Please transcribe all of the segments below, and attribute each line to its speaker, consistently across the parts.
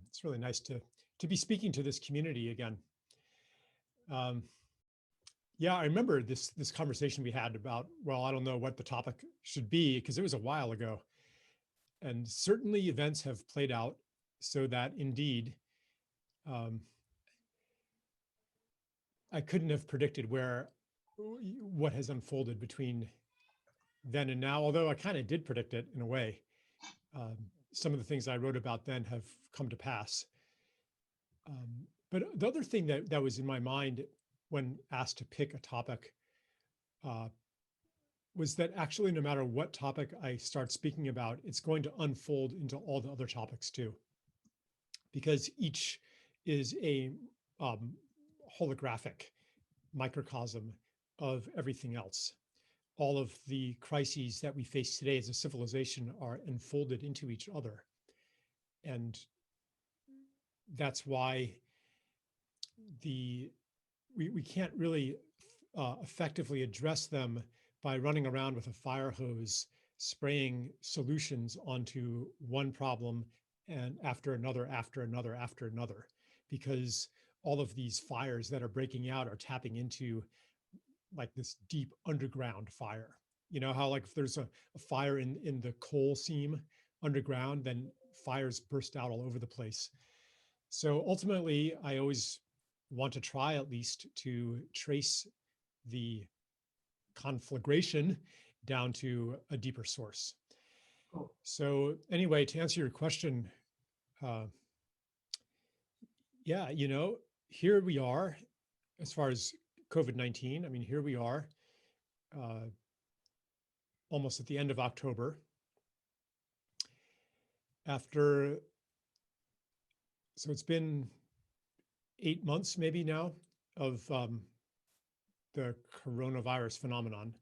Speaker 1: It's really nice to be speaking to this community again. Um, yeah, I remember this conversation we had about, well, I don't know what the topic should be because it was a while ago. And certainly events have played out so that indeed, um, I couldn't have predicted what has unfolded between then and now, although I kind of did predict it in a way. Um, some of the things I wrote about then have come to pass. But the other thing that was in my mind when asked to pick a topic uh, was that actually no matter what topic I start speaking about, it's going to unfold into all the other topics too, because each is a holographic microcosm of everything else. All of the crises that we face today as a civilization are enfolded into each other. And that's why we can't really effectively address them by running around with a fire hose, spraying solutions onto one problem and after another, after another, after another, because all of these fires that are breaking out are tapping into like this deep underground fire. You know how like if there's a fire in the coal seam underground, then fires burst out all over the place. So ultimately, I always want to try at least to trace the conflagration down to a deeper source.
Speaker 2: Cool.
Speaker 1: So anyway, to answer your question, yeah, you know, here we are as far as COVID-19. I mean, here we are almost at the end of October. So it's been 8 months maybe now of the coronavirus phenomenon.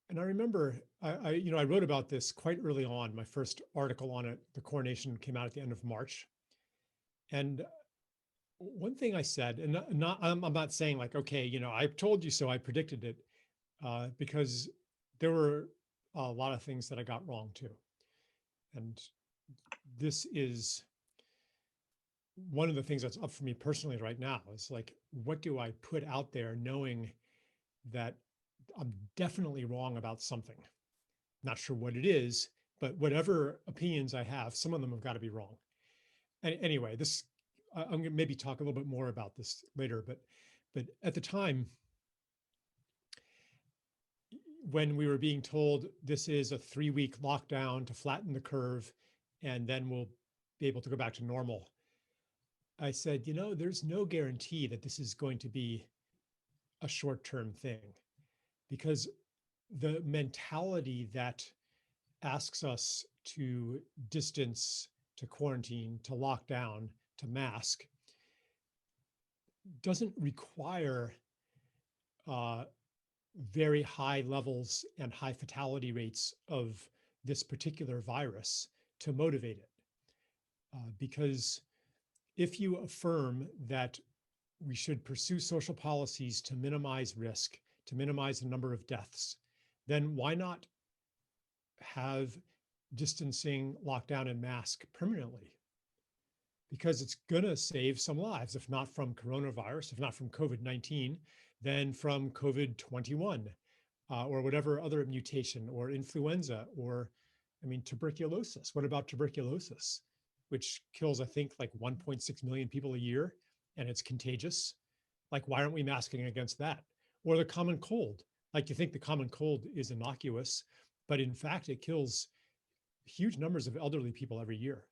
Speaker 1: And I remember I wrote about this quite early on. My first article on it, the coronation, came out at the end of March. And one thing I said, and I'm not saying like, okay, you know, I told you so, I predicted it, because there were a lot of things that I got wrong too. And this is one of the things that's up for me personally right now is like, what do I put out there knowing that I'm definitely wrong about something? Not sure what it is, but whatever opinions I have, some of them have got to be wrong. And anyway, I'm going to maybe talk a little bit more about this later, but at the time, when we were being told this is a 3-week lockdown to flatten the curve, and then we'll be able to go back to normal, I said, you know, there's no guarantee that this is going to be a short-term thing, because the mentality that asks us to distance, to quarantine, to lock down, to mask, doesn't require very high levels and high fatality rates of this particular virus to motivate it. Because if you affirm that we should pursue social policies to minimize risk, to minimize the number of deaths, then why not have distancing, lockdown, and mask permanently? Because it's going to save some lives, if not from coronavirus, if not from COVID-19, then from COVID-21 or whatever other mutation, or influenza, or, I mean, tuberculosis. What about tuberculosis, which kills, I think, like 1.6 million people a year, and it's contagious? Like, why aren't we masking against that? Or the common cold. Like, you think the common cold is innocuous, but in fact, it kills huge numbers of elderly people every year.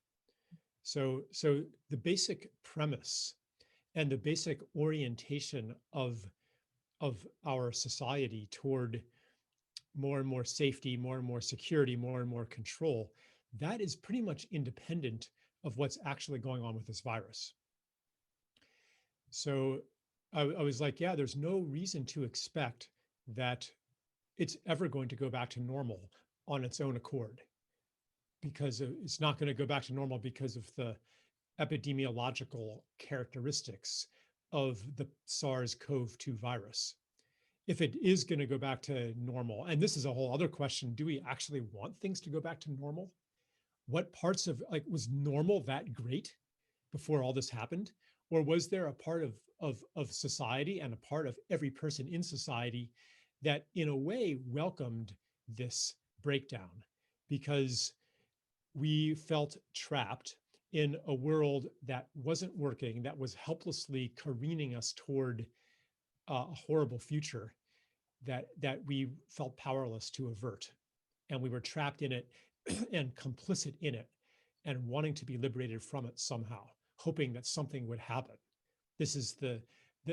Speaker 1: So the basic premise and the basic orientation of our society toward more and more safety, more and more security, more and more control, that is pretty much independent of what's actually going on with this virus. So I was like, yeah, there's no reason to expect that it's ever going to go back to normal on its own accord, because it's not going to go back to normal because of the epidemiological characteristics of the SARS-CoV-2 virus. If it is going to go back to normal, and this is a whole other question, do we actually want things to go back to normal? what parts of like was normal that great before all this happened? Or was there a part of society and a part of every person in society that in a way welcomed this breakdown because we felt trapped in a world that wasn't working, that was helplessly careening us toward a horrible future that we felt powerless to avert. And we were trapped in it and complicit in it and wanting to be liberated from it somehow, hoping that something would happen. This is the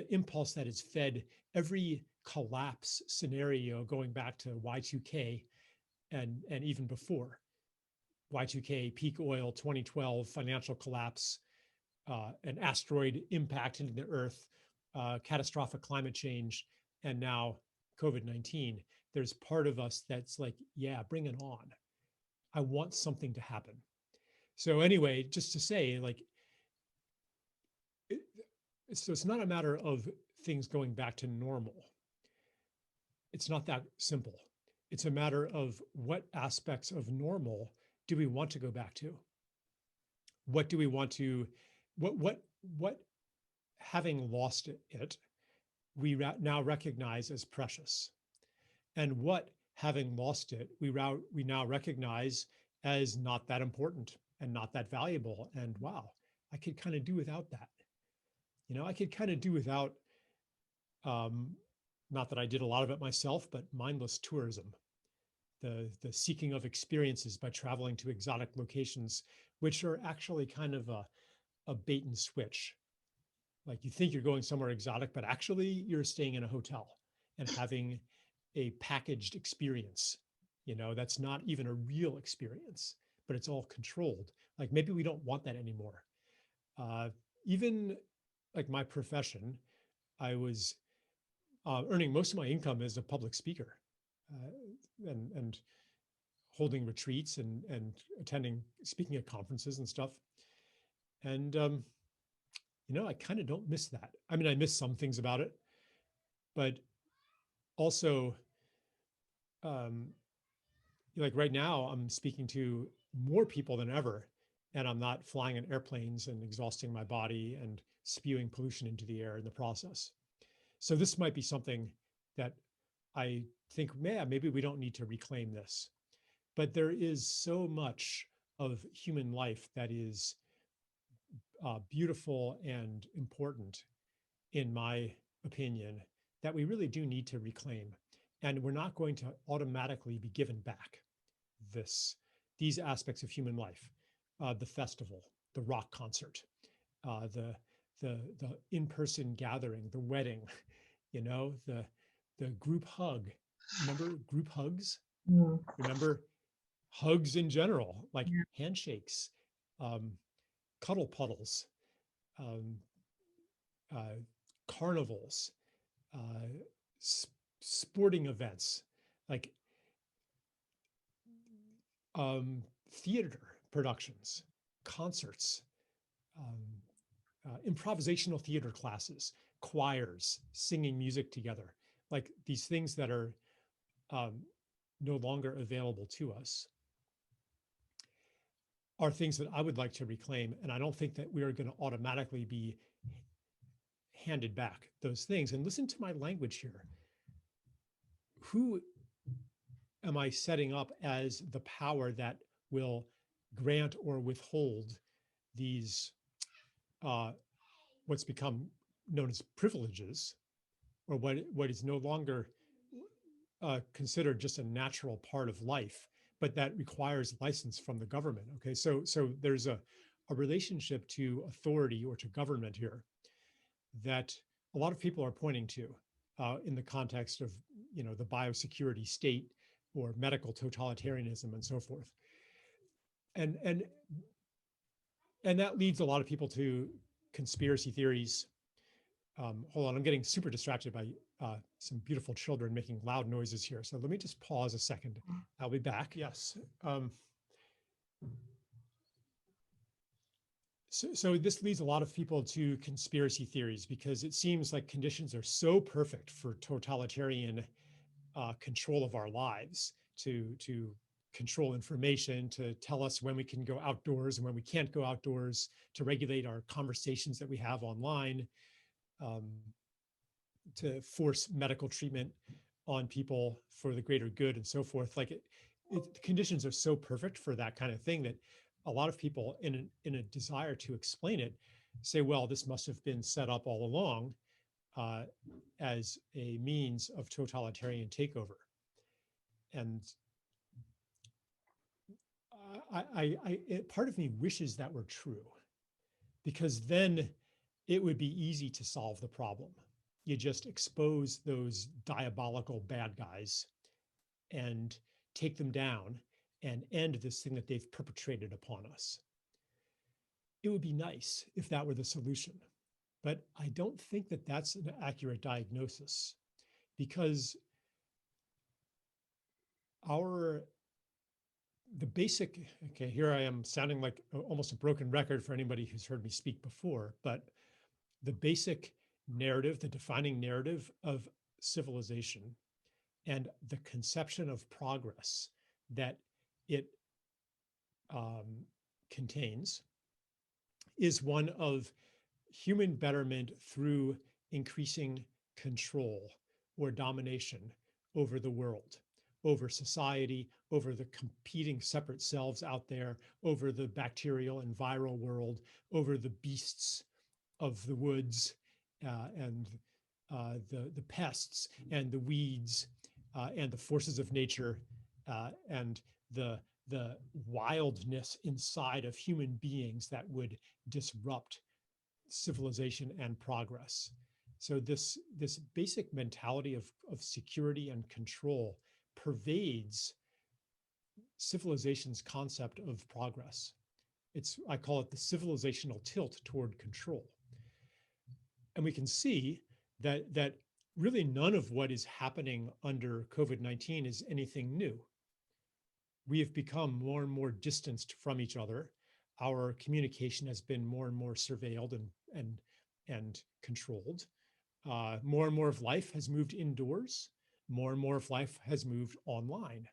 Speaker 1: impulse that is fed every collapse scenario going back to Y2K and even before. Y2K, peak oil, 2012, financial collapse, an asteroid impact into the Earth, catastrophic climate change, and now COVID-19. There's part of us that's like, yeah, bring it on. I want something to happen. So anyway, just to say, like, so it's not a matter of things going back to normal. It's not that simple. It's a matter of what aspects of normal do we want to go back to? What do we want to, what having lost it, we now recognize as precious? And what having lost it, we now recognize as not that important and not that valuable. And wow, I could kind of do without that. You know, I could kind of do without, not that I did a lot of it myself, but mindless tourism, the seeking of experiences by traveling to exotic locations, which are actually kind of a bait and switch. Like you think you're going somewhere exotic, but actually you're staying in a hotel and having a packaged experience. You know, that's not even a real experience, but it's all controlled. Like maybe we don't want that anymore. Even like my profession, I was earning most of my income as a public speaker and holding retreats and attending, speaking at conferences and stuff. And, you know, I kind of don't miss that. I mean, I miss some things about it, but also, like right now, I'm speaking to more people than ever, and I'm not flying in airplanes and exhausting my body and spewing pollution into the air in the process. So this might be something that I think, yeah, maybe we don't need to reclaim this. But there is so much of human life that is beautiful and important, in my opinion, that we really do need to reclaim. And we're not going to automatically be given back these aspects of human life, the festival, the rock concert, the in-person gathering, the wedding, you know, the group hug. Remember group hugs?
Speaker 2: Mm.
Speaker 1: Remember hugs in general, like
Speaker 2: Yeah.
Speaker 1: handshakes, cuddle puddles, um, carnivals, uh, sporting events, like theater productions, concerts, improvisational theater classes, choirs, singing music together, like these things that are no longer available to us are things that I would like to reclaim. And I don't think that we are going to automatically be handed back those things. And listen to my language here. Who am I setting up as the power that will grant or withhold these, what's become known as privileges, or what is no longer considered just a natural part of life, but that requires license from the government? Okay, so there's a relationship to authority or to government here that a lot of people are pointing to in the context of, you know, the biosecurity state or medical totalitarianism and so forth. And that leads a lot of people to conspiracy theories. Hold on, I'm getting super distracted by some beautiful children making loud noises here. So let me just pause a second. I'll be back. Yes. So this leads a lot of people to conspiracy theories because it seems like conditions are so perfect for totalitarian control of our lives to control information, to tell us when we can go outdoors and when we can't go outdoors, to regulate our conversations that we have online, um, to force medical treatment on people for the greater good and so forth. Like the conditions are so perfect for that kind of thing that a lot of people in a desire to explain it say, well, this must have been set up all along uh, as a means of totalitarian takeover. And part of me wishes that were true, because then it would be easy to solve the problem. You just expose those diabolical bad guys and take them down and end this thing that they've perpetrated upon us. It would be nice if that were the solution, but I don't think that that's an accurate diagnosis, because the basic, okay, here I am sounding like almost a broken record for anybody who's heard me speak before, but the basic narrative, the defining narrative of civilization and the conception of progress that it contains is one of human betterment through increasing control or domination over the world, over society, over the competing separate selves out there, over the bacterial and viral world, over the beasts of the woods and the pests and the weeds and the forces of nature and the wildness inside of human beings that would disrupt civilization and progress. So this basic mentality of security and control pervades civilization's concept of progress. I call it the civilizational tilt toward control. And we can see that really none of what is happening under COVID-19 is anything new. We have become more and more distanced from each other. Our communication has been more and more surveilled and controlled. More and more of life has moved indoors. More and more of life has moved online,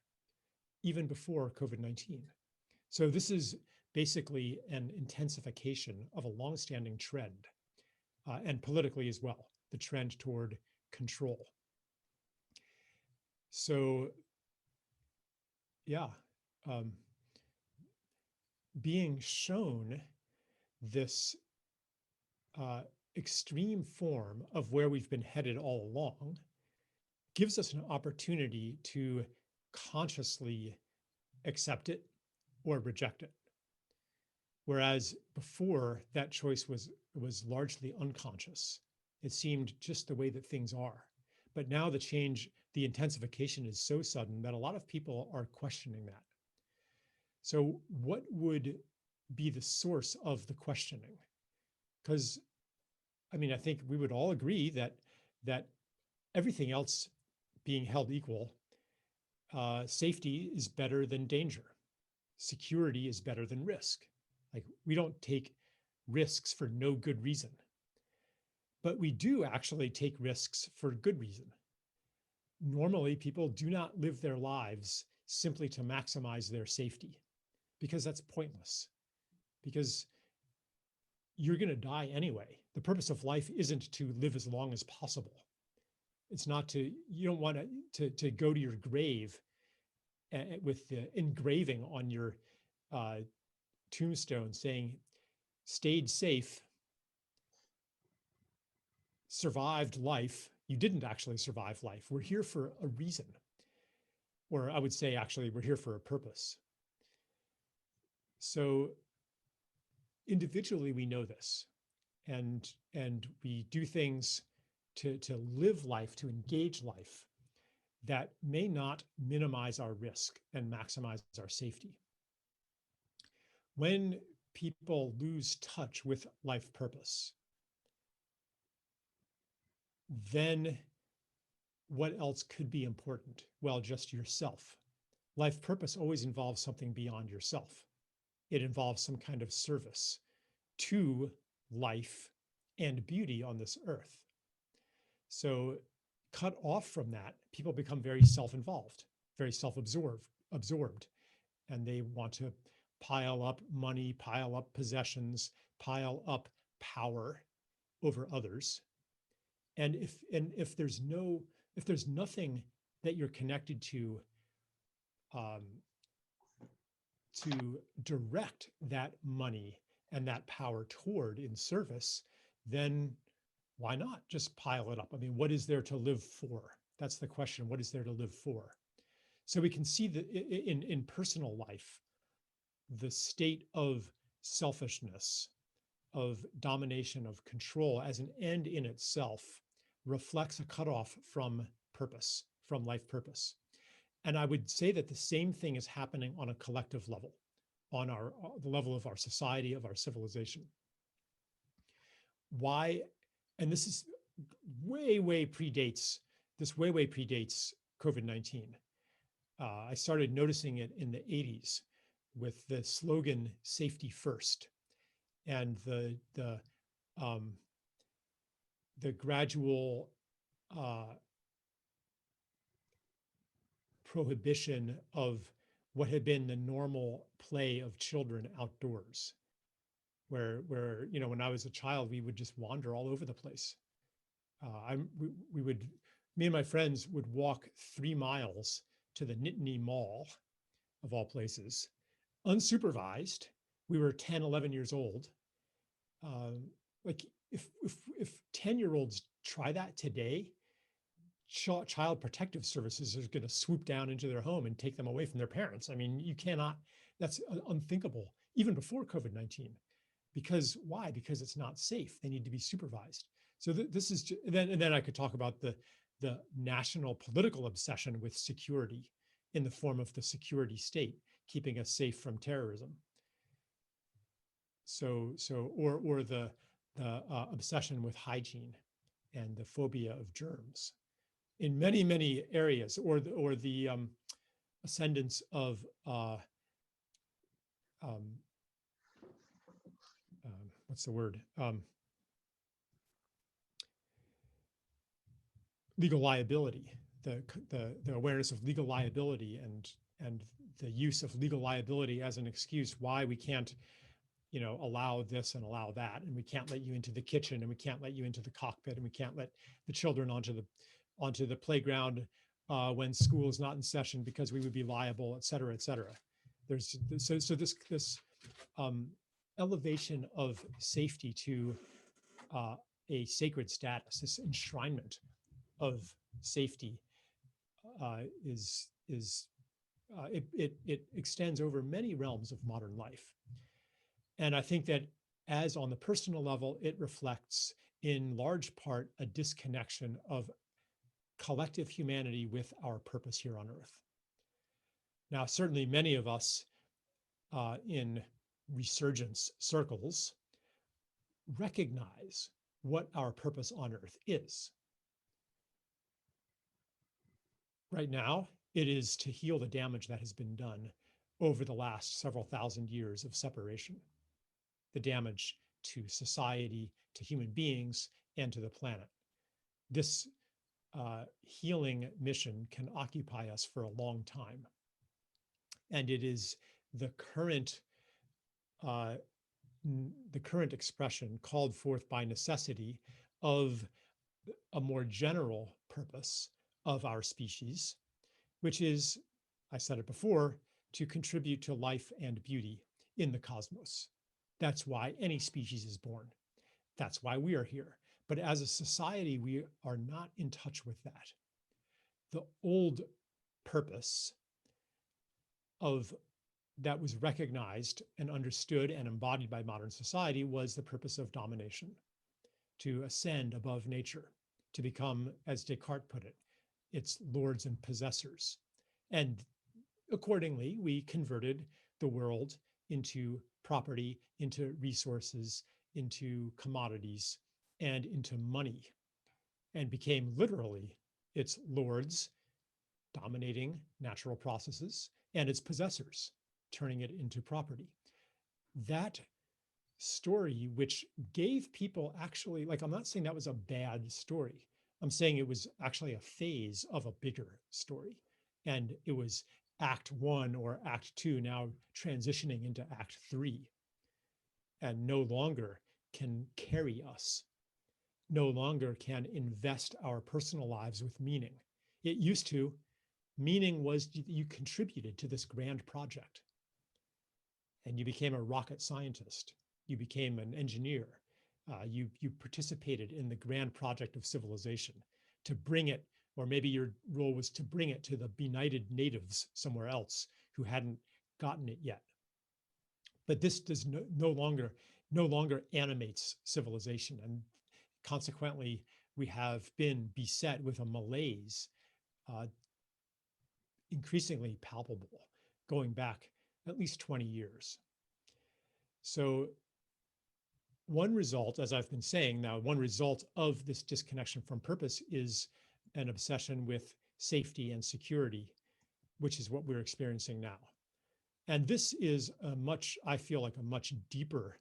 Speaker 1: even before COVID-19. So this is basically an intensification of a longstanding trend, and politically as well, the trend toward control. So yeah, being shown this extreme form of where we've been headed all along gives us an opportunity to consciously accept it or reject it. Whereas before, that choice was largely unconscious. It seemed just the way that things are. But now the intensification is so sudden that a lot of people are questioning that. So what would be the source of the questioning? Because, I mean, I think we would all agree that everything else being held equal, safety is better than danger. Security is better than risk. Like, we don't take risks for no good reason. But we do actually take risks for good reason. Normally, people do not live their lives simply to maximize their safety, because that's pointless. Because you're going to die anyway. The purpose of life isn't to live as long as possible. It's not to, you don't want to go to your grave with the engraving on your tombstone saying, stayed safe, survived life. You didn't actually survive life. We're here for a reason. Or I would say, actually, we're here for a purpose. So individually, we know this, and we do things to live life, to engage life, that may not minimize our risk and maximize our safety. When people lose touch with life purpose, then what else could be important? Well, just yourself. Life purpose always involves something beyond yourself. It involves some kind of service to life and beauty on this earth. So cut off from that, people become very self-involved, very self-absorbed, and they want to pile up money, pile up possessions, pile up power over others. And if there's nothing that you're connected um, to direct that money and that power toward in service, then why not just pile it up? I mean, what is there to live for? That's the question. What is there to live for? So we can see that in personal life, the state of selfishness, of domination, of control as an end in itself reflects a cutoff from purpose, from life purpose. And I would say that the same thing is happening on a collective level, on the level of our society, of our civilization. Why? And this is way predates COVID-19. I started noticing it in the 80s with the slogan "Safety First," and the gradual prohibition of what had been the normal play of children outdoors, where when I was a child, we would just wander all over the place. Me and my friends would walk 3 miles to the Nittany Mall, of all places, unsupervised. We were 10, 11 years old. Like if 10-year-olds try that today, Child Protective Services is going to swoop down into their home and take them away from their parents. I mean, you cannot, that's unthinkable, even before COVID-19. Because why? Because it's not safe. They need to be supervised. So this is, and then I could talk about the national political obsession with security in the form of the security state, keeping us safe from terrorism. Or the obsession with hygiene and the phobia of germs in many areas, or the ascendance of what's the word? Legal liability, the awareness of legal liability and the use of legal liability as an excuse why we can't, allow this and allow that, and we can't let you into the kitchen, and we can't let you into the cockpit, and we can't let the children onto the playground when school is not in session because we would be liable, et cetera, et cetera. There's this elevation of safety to a sacred status, this enshrinement of safety it extends over many realms of modern life. And I think that as on the personal level, it reflects in large part a disconnection of collective humanity with our purpose here on earth. Now, certainly many of us in resurgence circles recognize what our purpose on earth is. Right now, it is to heal the damage that has been done over the last several thousand years of separation, the damage to society, to human beings, and to the planet. This healing mission can occupy us for a long time. And it is the current expression called forth by necessity of a more general purpose of our species, which is, I said it before, to contribute to life and beauty in the cosmos. That's why any species is born. That's why we are here. But as a society, we are not in touch with that. The old purpose that was recognized and understood and embodied by modern society was the purpose of domination, to ascend above nature, to become, as Descartes put it, its lords and possessors. And accordingly, we converted the world into property, into resources, into commodities, and into money, and became literally its lords, dominating natural processes, and its possessors, turning it into property. That story, which gave people actually, like, I'm not saying that was a bad story. I'm saying it was actually a phase of a bigger story. And it was Act 1 or Act 2, now transitioning into Act 3, and no longer can carry us, no longer can invest our personal lives with meaning. It used to. Meaning was you contributed to this grand project, and you became a rocket scientist. You became an engineer. You participated in the grand project of civilization to bring it, or maybe your role was to bring it to the benighted natives somewhere else who hadn't gotten it yet. But this does no longer animates civilization, and consequently, we have been beset with a malaise increasingly palpable, going back at least 20 years. So one result, as I've been saying now, one result of this disconnection from purpose is an obsession with safety and security, which is what we're experiencing now. And this is I feel like a much deeper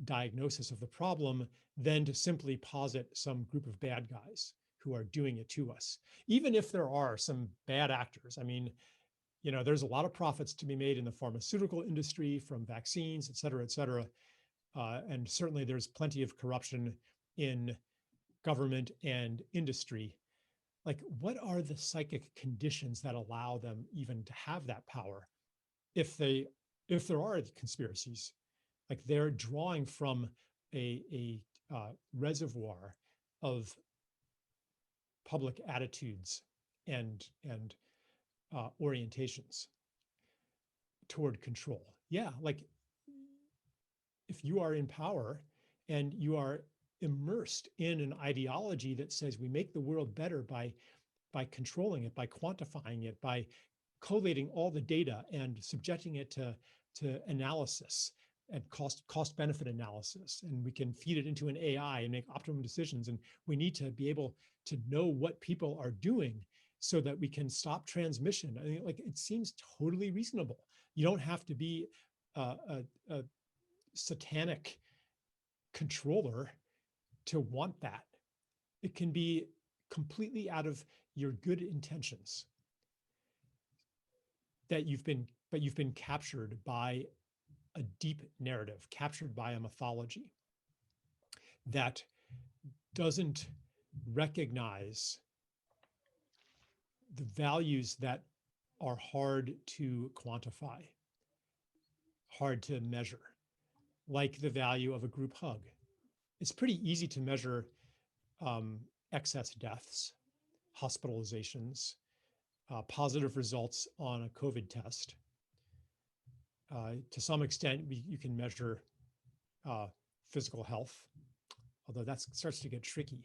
Speaker 1: diagnosis of the problem than to simply posit some group of bad guys who are doing it to us. Even if there are some bad actors, I mean, there's a lot of profits to be made in the pharmaceutical industry from vaccines, et cetera, et cetera. And certainly there's plenty of corruption in government and industry. Like, what are the psychic conditions that allow them even to have that power? If there are conspiracies, like they're drawing from a reservoir of public attitudes and orientations toward control. Yeah, like if you are in power and you are immersed in an ideology that says we make the world better by controlling it, by quantifying it, by collating all the data and subjecting it to analysis and cost benefit analysis, and we can feed it into an AI and make optimum decisions. And we need to be able to know what people are doing so that we can stop transmission. I mean, like, it seems totally reasonable. You don't have to be a satanic controller to want that. It can be completely out of your good intentions that you've been captured by a deep narrative, captured by a mythology that doesn't recognize the values that are hard to quantify, hard to measure, like the value of a group hug. It's pretty easy to measure excess deaths, hospitalizations, positive results on a COVID test. To some extent, you can measure physical health, although that starts to get tricky,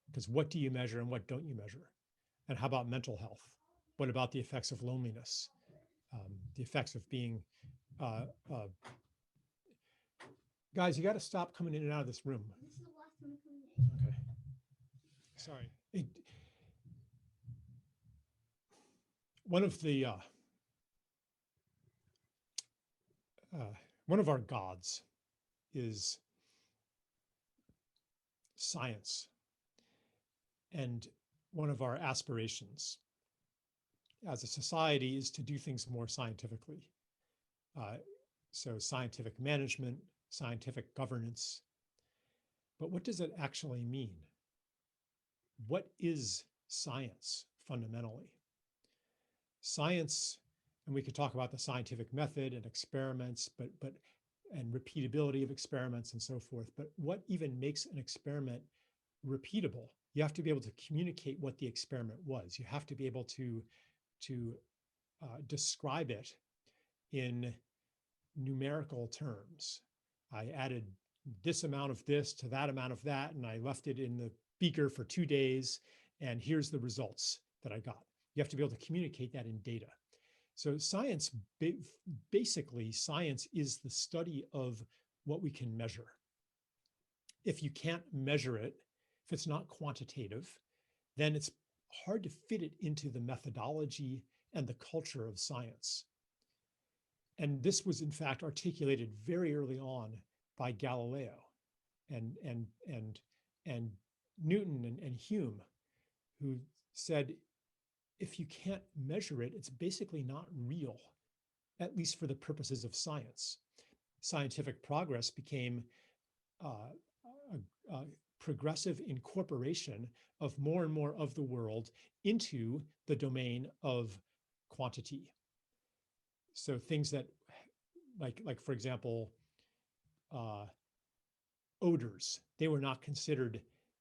Speaker 1: because what do you measure and what don't you measure? And how about mental health? What about the effects of loneliness? The effects of being, guys, you got to stop coming in and out of this room. This is the last time I'm coming in. Okay. Sorry. One of our gods is science, and one of our aspirations as a society is to do things more scientifically. So scientific management, scientific governance. But what does it actually mean? What is science fundamentally? Science, and we could talk about the scientific method and experiments, and repeatability of experiments and so forth. But what even makes an experiment repeatable? You have to be able to communicate what the experiment was. You have to be able to describe it in numerical terms. I added this amount of this to that amount of that, and I left it in the beaker for 2 days, and here's the results that I got. You have to be able to communicate that in data. So science, basically, science is the study of what we can measure. If you can't measure it, if it's not quantitative, then it's hard to fit it into the methodology and the culture of science. And this was, in fact, articulated very early on by Galileo and Newton and Hume, who said if you can't measure it, it's basically not real, at least for the purposes of science. Scientific progress became a progressive incorporation of more and more of the world into the domain of quantity. So things that, like for example, odors, they were not considered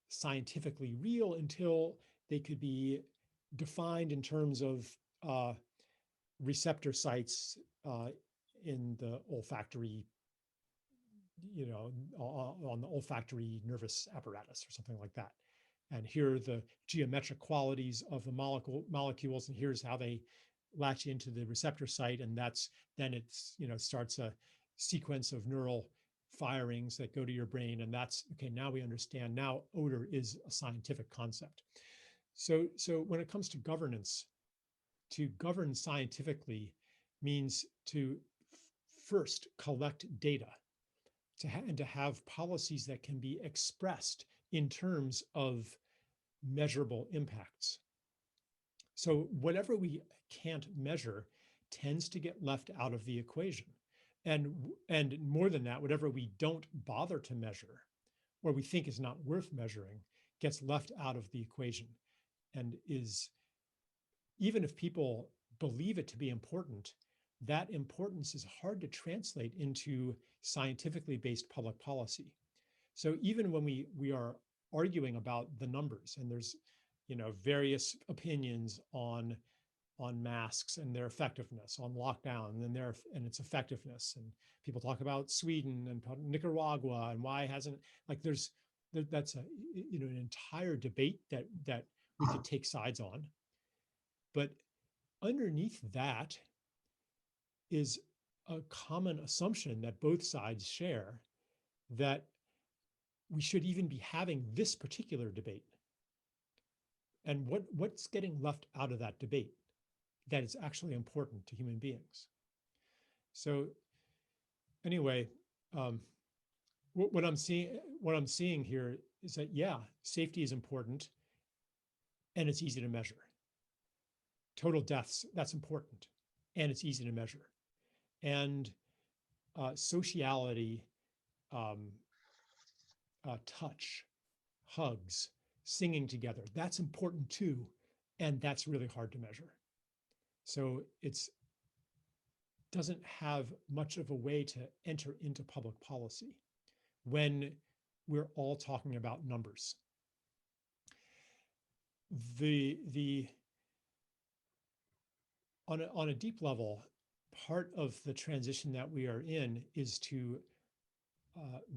Speaker 1: scientifically real until they could be defined in terms of receptor sites in the olfactory, on the olfactory nervous apparatus or something like that. And here are the geometric qualities of the molecules, and here's how they latch into the receptor site, and then it's starts a sequence of neural firings that go to your brain, and that's okay. Now we understand. Now odor is a scientific concept. So when it comes to governance, to govern scientifically means to first collect data, and to have policies that can be expressed in terms of measurable impacts. So whatever we can't measure tends to get left out of the equation. And more than that, whatever we don't bother to measure, or we think is not worth measuring, gets left out of the equation, and is, even if people believe it to be important, that importance is hard to translate into scientifically based public policy. So even when we are arguing about the numbers, and there's various opinions on masks and their effectiveness, on lockdown and its effectiveness, and people talk about Sweden and Nicaragua and why hasn't, that's an entire debate that we could take sides on. But underneath that is a common assumption that both sides share, that we should even be having this particular debate. And what's getting left out of that debate that is actually important to human beings? So anyway, what I'm seeing here is that, yeah, safety is important and it's easy to measure. Total deaths, that's important and it's easy to measure. And sociality, touch, hugs, singing together, that's important too, and that's really hard to measure. So it's doesn't have much of a way to enter into public policy when we're all talking about numbers. On a deep level, part of the transition that we are in is to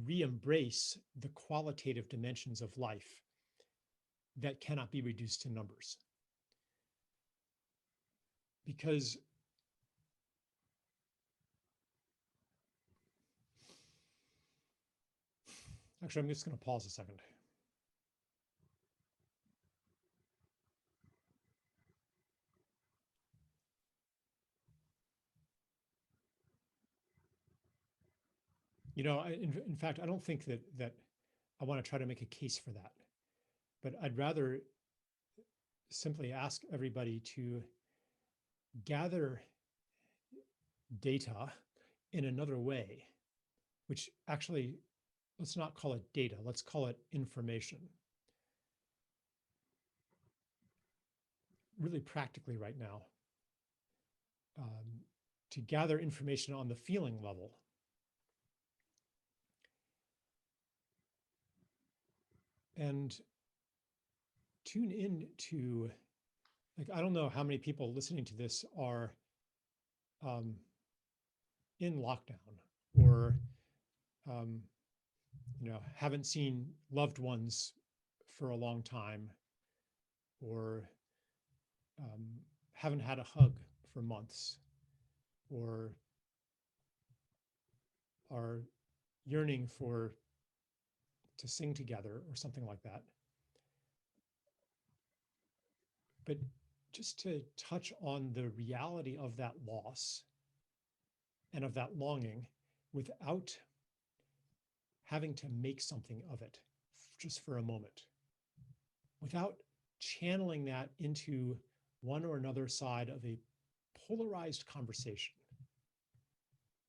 Speaker 1: re-embrace the qualitative dimensions of life that cannot be reduced to numbers. Because actually, I'm just going to pause a second. In fact, I don't think that I want to try to make a case for that, but I'd rather simply ask everybody to gather data in another way, which actually, let's not call it data, let's call it information. Really practically right now, to gather information on the feeling level. And tune in to, I don't know how many people listening to this are in lockdown or, haven't seen loved ones for a long time, or haven't had a hug for months, or are yearning to sing together or something like that. But just to touch on the reality of that loss and of that longing without having to make something of it just for a moment, without channeling that into one or another side of a polarized conversation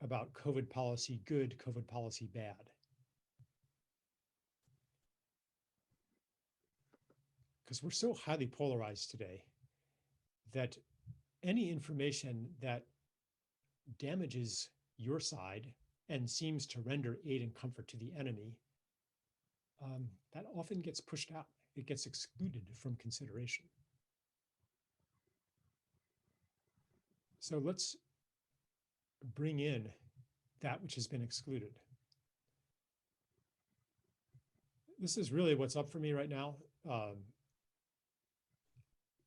Speaker 1: about COVID policy good, COVID policy bad. Because we're so highly polarized today that any information that damages your side and seems to render aid and comfort to the enemy, that often gets pushed out. It gets excluded from consideration. So let's bring in that which has been excluded. This is really what's up for me right now,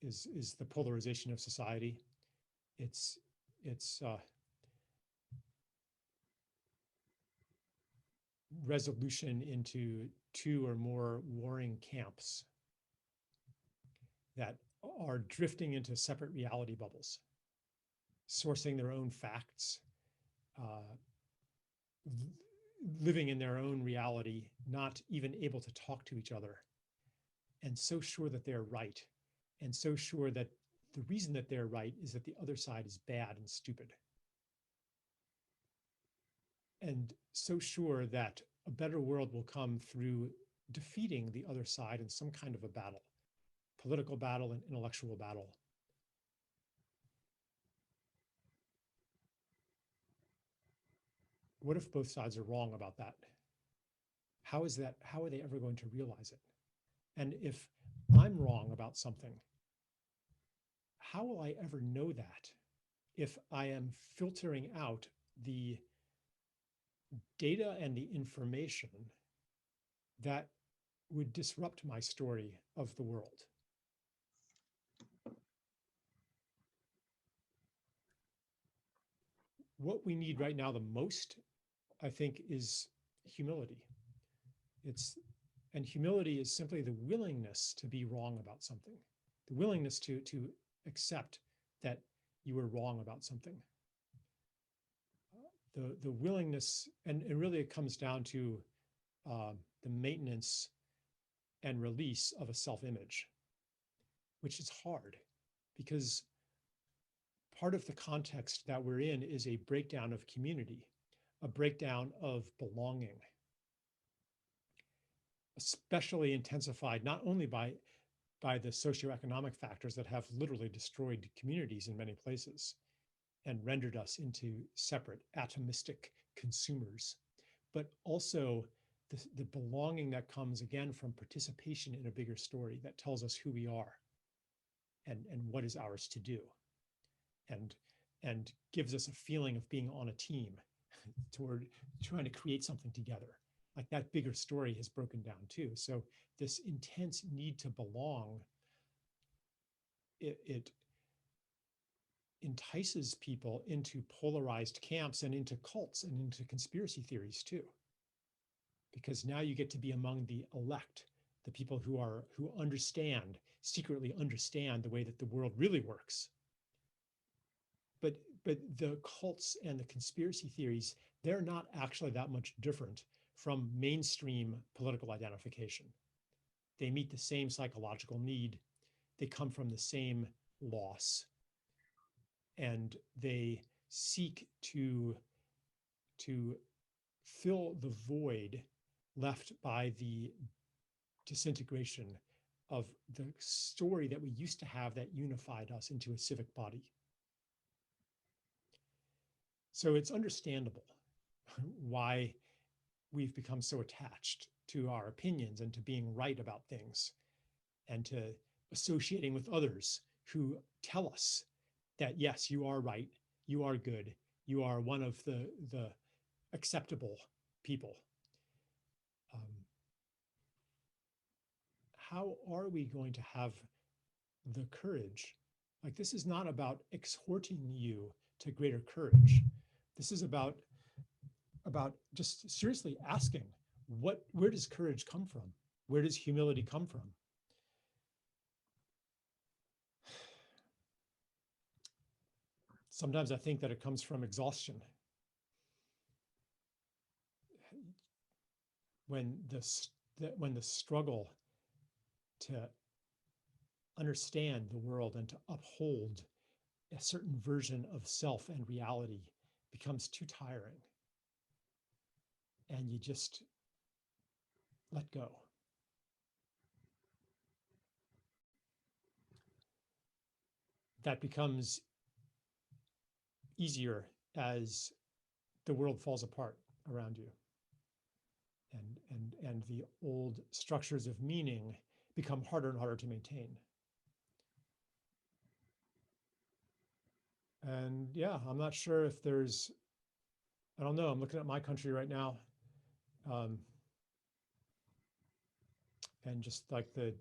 Speaker 1: is the polarization of society. It's resolution into two or more warring camps that are drifting into separate reality bubbles, sourcing their own facts, living in their own reality, not even able to talk to each other, and so sure that they're right, and so sure that the reason that they're right is that the other side is bad and stupid. And so sure that a better world will come through defeating the other side in some kind of a battle, political battle and intellectual battle. What if both sides are wrong about that? How is that? How are they ever going to realize it? And if I'm wrong about something, how will I ever know that if I am filtering out the data and the information that would disrupt my story of the world? What we need right now the most, I think, is humility. And humility is simply the willingness to be wrong about something, the willingness to accept that you were wrong about something. The willingness, and really it comes down to the maintenance and release of a self-image, which is hard because part of the context that we're in is a breakdown of community, a breakdown of belonging, especially intensified not only by the socioeconomic factors that have literally destroyed communities in many places and rendered us into separate atomistic consumers, but also the belonging that comes again from participation in a bigger story that tells us who we are and what is ours to do, and gives us a feeling of being on a team toward trying to create something together. Like that bigger story has broken down too. So this intense need to belong, it entices people into polarized camps and into cults and into conspiracy theories too. Because now you get to be among the elect, the people who understand, secretly understand the way that the world really works. But the cults and the conspiracy theories, they're not actually that much different from mainstream political identification. They meet the same psychological need. They come from the same loss. And they seek to fill the void left by the disintegration of the story that we used to have that unified us into a civic body. So it's understandable why we've become so attached to our opinions and to being right about things and to associating with others who tell us that, yes, you are right, you are good, you are one of the acceptable people. How are we going to have the courage? Like, this is not about exhorting you to greater courage. This is about just seriously asking, where does courage come from? Where does humility come from? Sometimes I think that it comes from exhaustion. When the struggle to understand the world and to uphold a certain version of self and reality becomes too tiring. And you just let go. That becomes easier as the world falls apart around you. And the old structures of meaning become harder and harder to maintain. And yeah, I'm not sure if there's, I don't know, I'm looking at my country right now. And just like the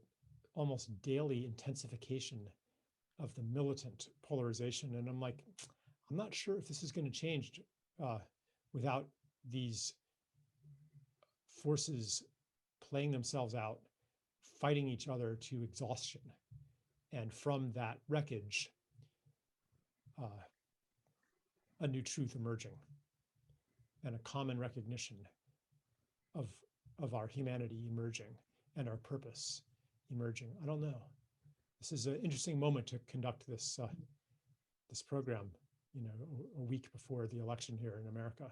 Speaker 1: almost daily intensification of the militant polarization. And I'm like, I'm not sure if this is going to change without these forces playing themselves out, fighting each other to exhaustion. And from that wreckage, a new truth emerging and a common recognition of our humanity emerging and our purpose emerging. I don't know. This is an interesting moment to conduct this this program, you know, a week before the election here in America.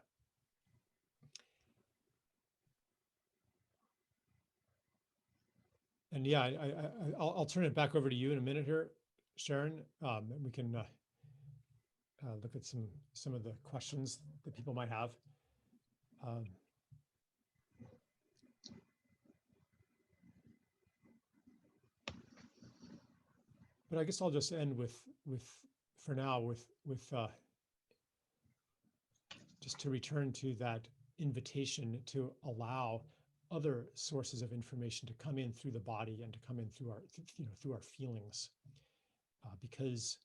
Speaker 1: And yeah, I'll turn it back over to you in a minute here, Sharon. And we can look at some of the questions that people might have. But I guess I'll just end with for now with just to return to that invitation to allow other sources of information to come in through the body and to come in through our, you know, through our feelings, because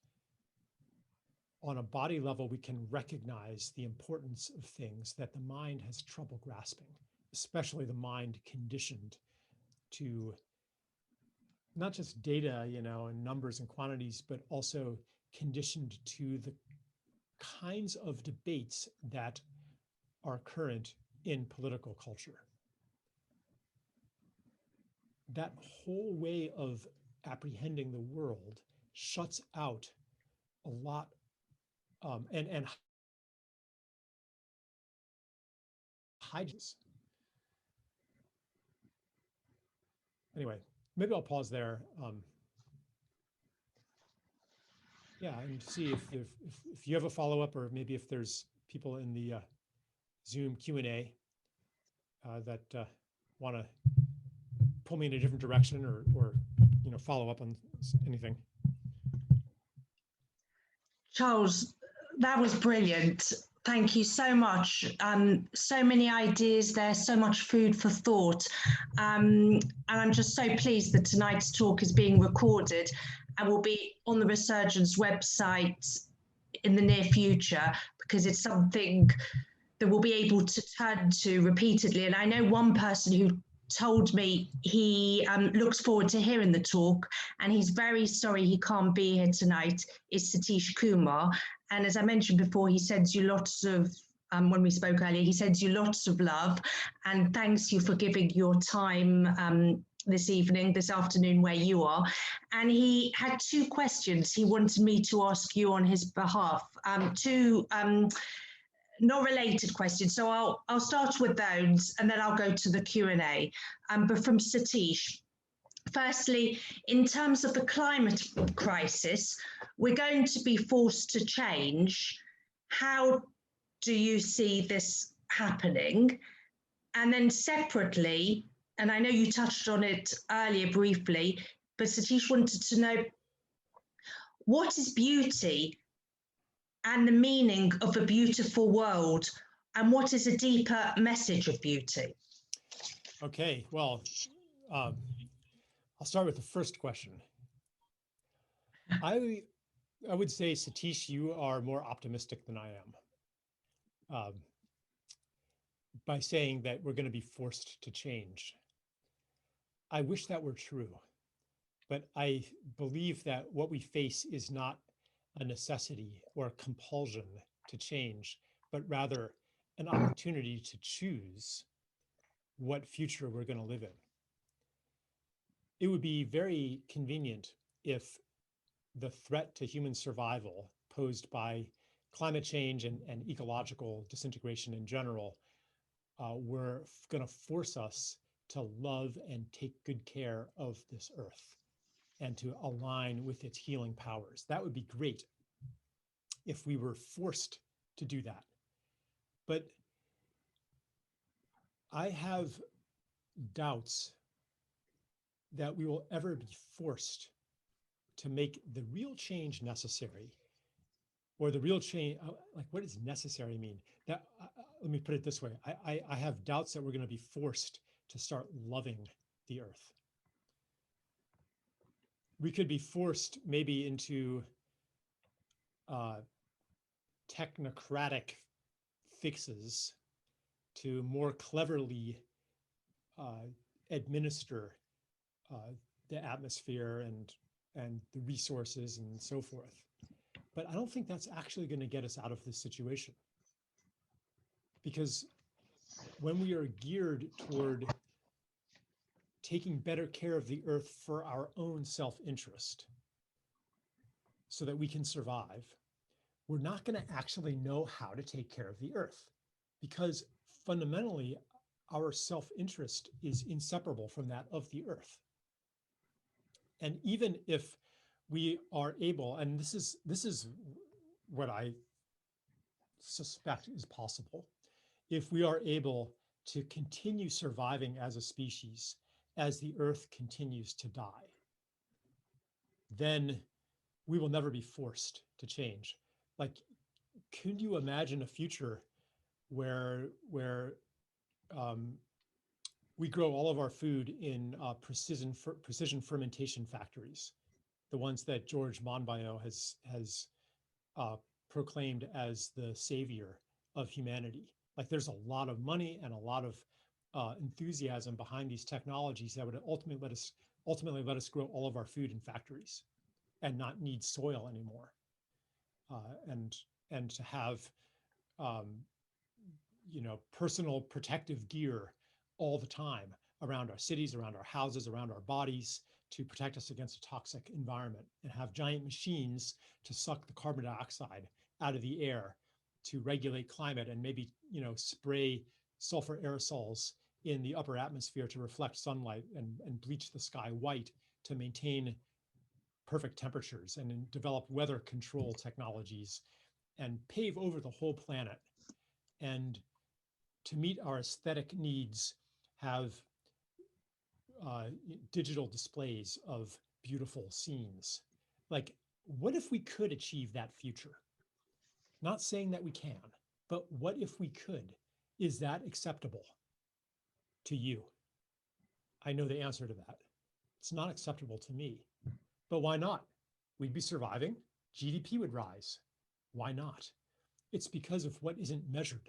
Speaker 1: on a body level, we can recognize the importance of things that the mind has trouble grasping, especially the mind conditioned to not just data, you know, and numbers and quantities, but also conditioned to the kinds of debates that are current in political culture. That whole way of apprehending the world shuts out a lot and hides. Anyway, maybe I'll pause there. Yeah, and see if you have a follow-up, or maybe if there's people in the Zoom Q&A that want to pull me in a different direction, or you know, follow up on anything.
Speaker 2: Charles, that was brilliant. Thank you so much. So many ideas there, so much food for thought. And I'm just so pleased that tonight's talk is being recorded and will be on the Resurgence website in the near future, because it's something that we'll be able to turn to repeatedly. And I know one person who told me he looks forward to hearing the talk, and he's very sorry he can't be here tonight, is Satish Kumar. And as I mentioned before, he sends you lots of, when we spoke earlier, he sends you lots of love, and thanks you for giving your time this afternoon where you are. And he had two questions he wanted me to ask you on his behalf, two not related questions. So I'll start with those and then I'll go to the Q&A. But from Satish, firstly, in terms of the climate crisis, we're going to be forced to change. How do you see this happening? And then separately, and I know you touched on it earlier briefly, but Satish wanted to know, what is beauty and the meaning of a beautiful world, and what is a deeper message of beauty?
Speaker 1: Okay, well, I'll start with the first question. I would say, Satish, you are more optimistic than I am by saying that we're going to be forced to change. I wish that were true, but I believe that what we face is not a necessity or a compulsion to change, but rather an opportunity to choose what future we're going to live in. It would be very convenient if the threat to human survival posed by climate change and ecological disintegration in general were going to force us to love and take good care of this earth and to align with its healing powers. That would be great if we were forced to do that. But I have doubts that we will ever be forced to make the real change necessary, or the real change, like what does necessary mean? That let me put it this way. I have doubts that we're going to be forced to start loving the earth. We could be forced maybe into technocratic fixes to more cleverly administer the atmosphere and the resources and so forth. But I don't think that's actually going to get us out of this situation. Because when we are geared toward taking better care of the earth for our own self-interest so that we can survive, we're not going to actually know how to take care of the earth, because fundamentally our self-interest is inseparable from that of the earth. And even if we are able, and this is what I suspect is possible, if we are able to continue surviving as a species as the earth continues to die, then we will never be forced to change. Like, could you imagine a future where we grow all of our food in precision fermentation factories, the ones that George Monbiot has proclaimed as the savior of humanity? Like, there's a lot of money and a lot of enthusiasm behind these technologies that would ultimately let us grow all of our food in factories and not need soil anymore, and to have personal protective gear all the time around our cities, around our houses, around our bodies, to protect us against a toxic environment, and have giant machines to suck the carbon dioxide out of the air to regulate climate, and maybe spray sulfur aerosols in the upper atmosphere to reflect sunlight and bleach the sky white to maintain perfect temperatures, and develop weather control technologies and pave over the whole planet. And to meet our aesthetic needs, have digital displays of beautiful scenes. Like, what if we could achieve that future? Not saying that we can, but what if we could? Is that acceptable to you? I know the answer to that. It's not acceptable to me. But why not? We'd be surviving. GDP would rise. Why not? It's because of what isn't measured.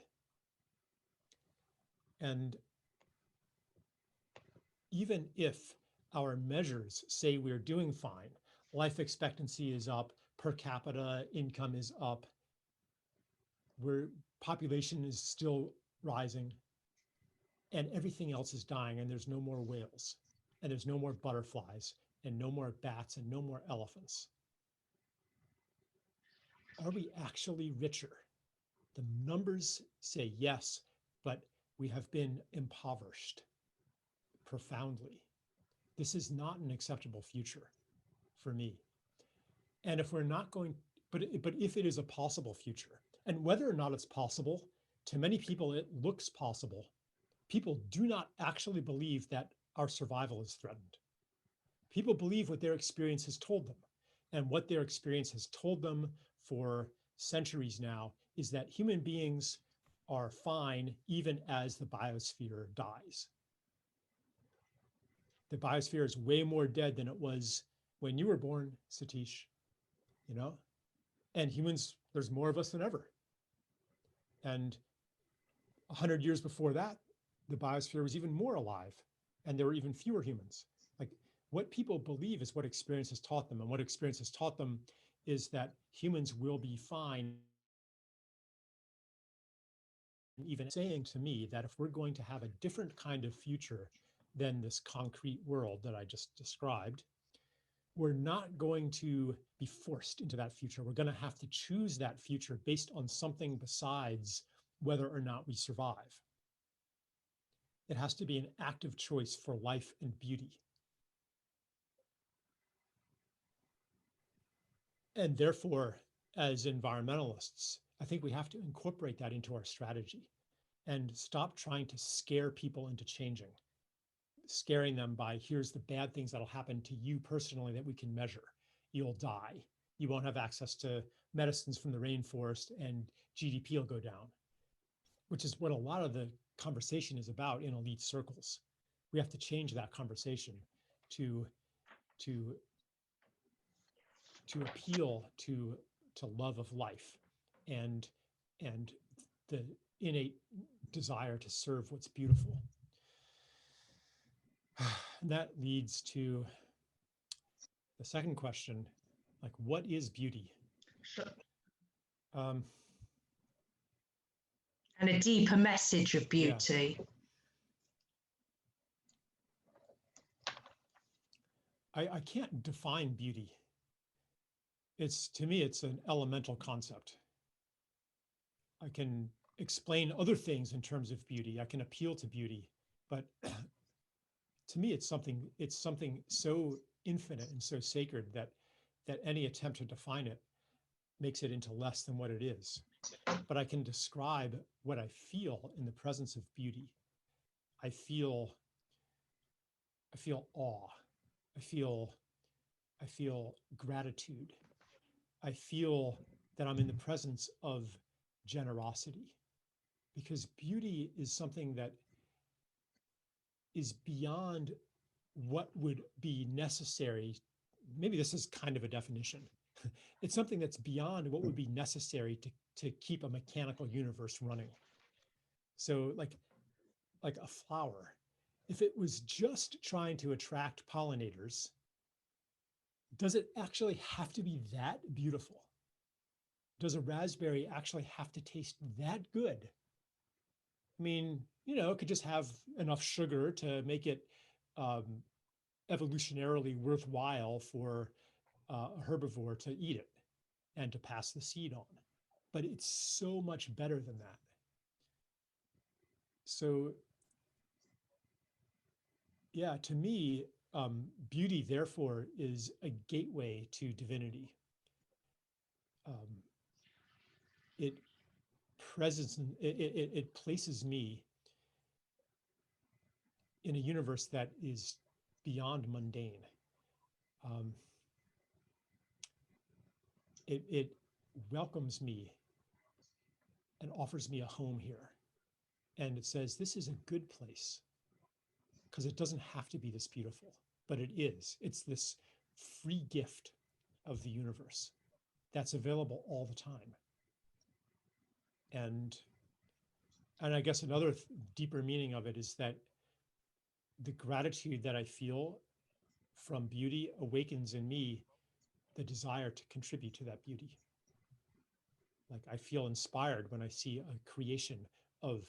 Speaker 1: And even if our measures say we're doing fine, life expectancy is up, per capita income is up, population is still rising, and everything else is dying, and there's no more whales, and there's no more butterflies, and no more bats, and no more elephants. Are we actually richer? The numbers say yes, but we have been impoverished profoundly. This is not an acceptable future for me. And if we're not going, but if it is a possible future, and whether or not it's possible, to many people it looks possible, people do not actually believe that our survival is threatened. People believe what their experience has told them. And what their experience has told them for centuries now is that human beings are fine even as the biosphere dies. The biosphere is way more dead than it was when you were born, Satish, and humans, there's more of us than ever. And 100 years before that, the biosphere was even more alive, and there were even fewer humans. Like, what people believe is what experience has taught them, and what experience has taught them is that humans will be fine. Even saying to me that if we're going to have a different kind of future than this concrete world that I just described, we're not going to be forced into that future. We're going to have to choose that future based on something besides whether or not we survive. It has to be an active choice for life and beauty. And therefore, as environmentalists, I think we have to incorporate that into our strategy and stop trying to scare people into changing, scaring them by, here's the bad things that'll happen to you personally that we can measure. You'll die. You won't have access to medicines from the rainforest, and GDP will go down, which is what a lot of the conversation is about in elite circles. We have to change that conversation to appeal to love of life and the innate desire to serve what's beautiful. And that leads to the second question, like, what is beauty?
Speaker 2: Sure.
Speaker 1: Um,
Speaker 2: and a deeper message of beauty.
Speaker 1: Yeah. I can't define beauty. To me, it's an elemental concept. I can explain other things in terms of beauty. I can appeal to beauty, but to me, it's something so infinite and so sacred that any attempt to define it makes it into less than what it is. But I can describe what I feel in the presence of beauty. I feel awe. I feel gratitude. I feel that I'm in the presence of generosity, because beauty is something that is beyond what would be necessary. Maybe this is kind of a definition. It's something that's beyond what would be necessary to keep a mechanical universe running. So like a flower, if it was just trying to attract pollinators, does it actually have to be that beautiful? Does a raspberry actually have to taste that good? I mean, it could just have enough sugar to make it evolutionarily worthwhile for a herbivore to eat it and to pass the seed on. But it's so much better than that. So, yeah, to me, beauty, therefore, is a gateway to divinity. It places me in a universe that is beyond mundane. It welcomes me and offers me a home here. And it says, this is a good place, because it doesn't have to be this beautiful, but it is. It's this free gift of the universe that's available all the time. And I guess another deeper meaning of it is that the gratitude that I feel from beauty awakens in me the desire to contribute to that beauty. Like, I feel inspired when I see a creation of